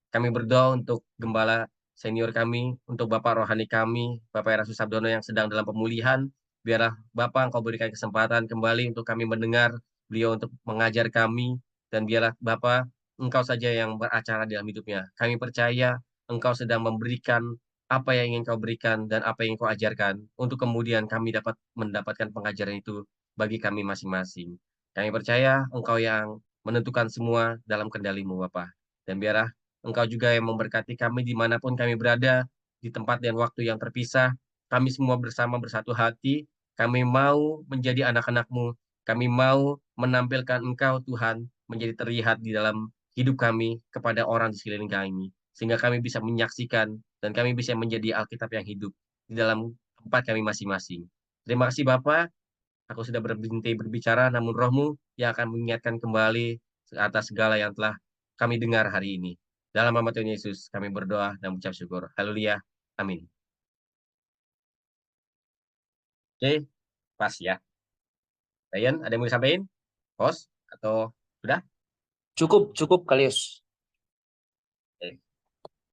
Kami berdoa untuk gembala senior kami, untuk Bapak rohani kami, Bapak Erastus Sabdono yang sedang dalam pemulihan. Biarlah Bapak Engkau berikan kesempatan kembali untuk kami mendengar beliau untuk mengajar kami, dan biarlah Bapak Engkau saja yang beracara dalam hidupnya. Kami percaya Engkau sedang memberikan apa yang ingin Kau berikan dan apa yang Kau ajarkan, untuk kemudian kami dapat mendapatkan pengajaran itu bagi kami masing-masing. Kami percaya Engkau yang menentukan semua dalam kendali-Mu, Bapak. Dan biarlah Engkau juga yang memberkati kami dimanapun kami berada, di tempat dan waktu yang terpisah. Kami semua bersama bersatu hati. Kami mau menjadi anak-anak-Mu. Kami mau menampilkan Engkau, Tuhan, menjadi terlihat di dalam hidup kami kepada orang di sekeliling kami. Sehingga kami bisa menyaksikan dan kami bisa menjadi Alkitab yang hidup di dalam tempat kami masing-masing. Terima kasih Bapak. Aku sudah berhenti berbicara, namun Roh-Mu yang akan mengingatkan kembali atas segala yang telah kami dengar hari ini. Dalam nama Tuhan Yesus, kami berdoa dan mengucap syukur. Haleluya. Amin. Oke, pas ya. Ryan, ada yang mau disampaikan? Host? Atau sudah? Cukup, Kalius.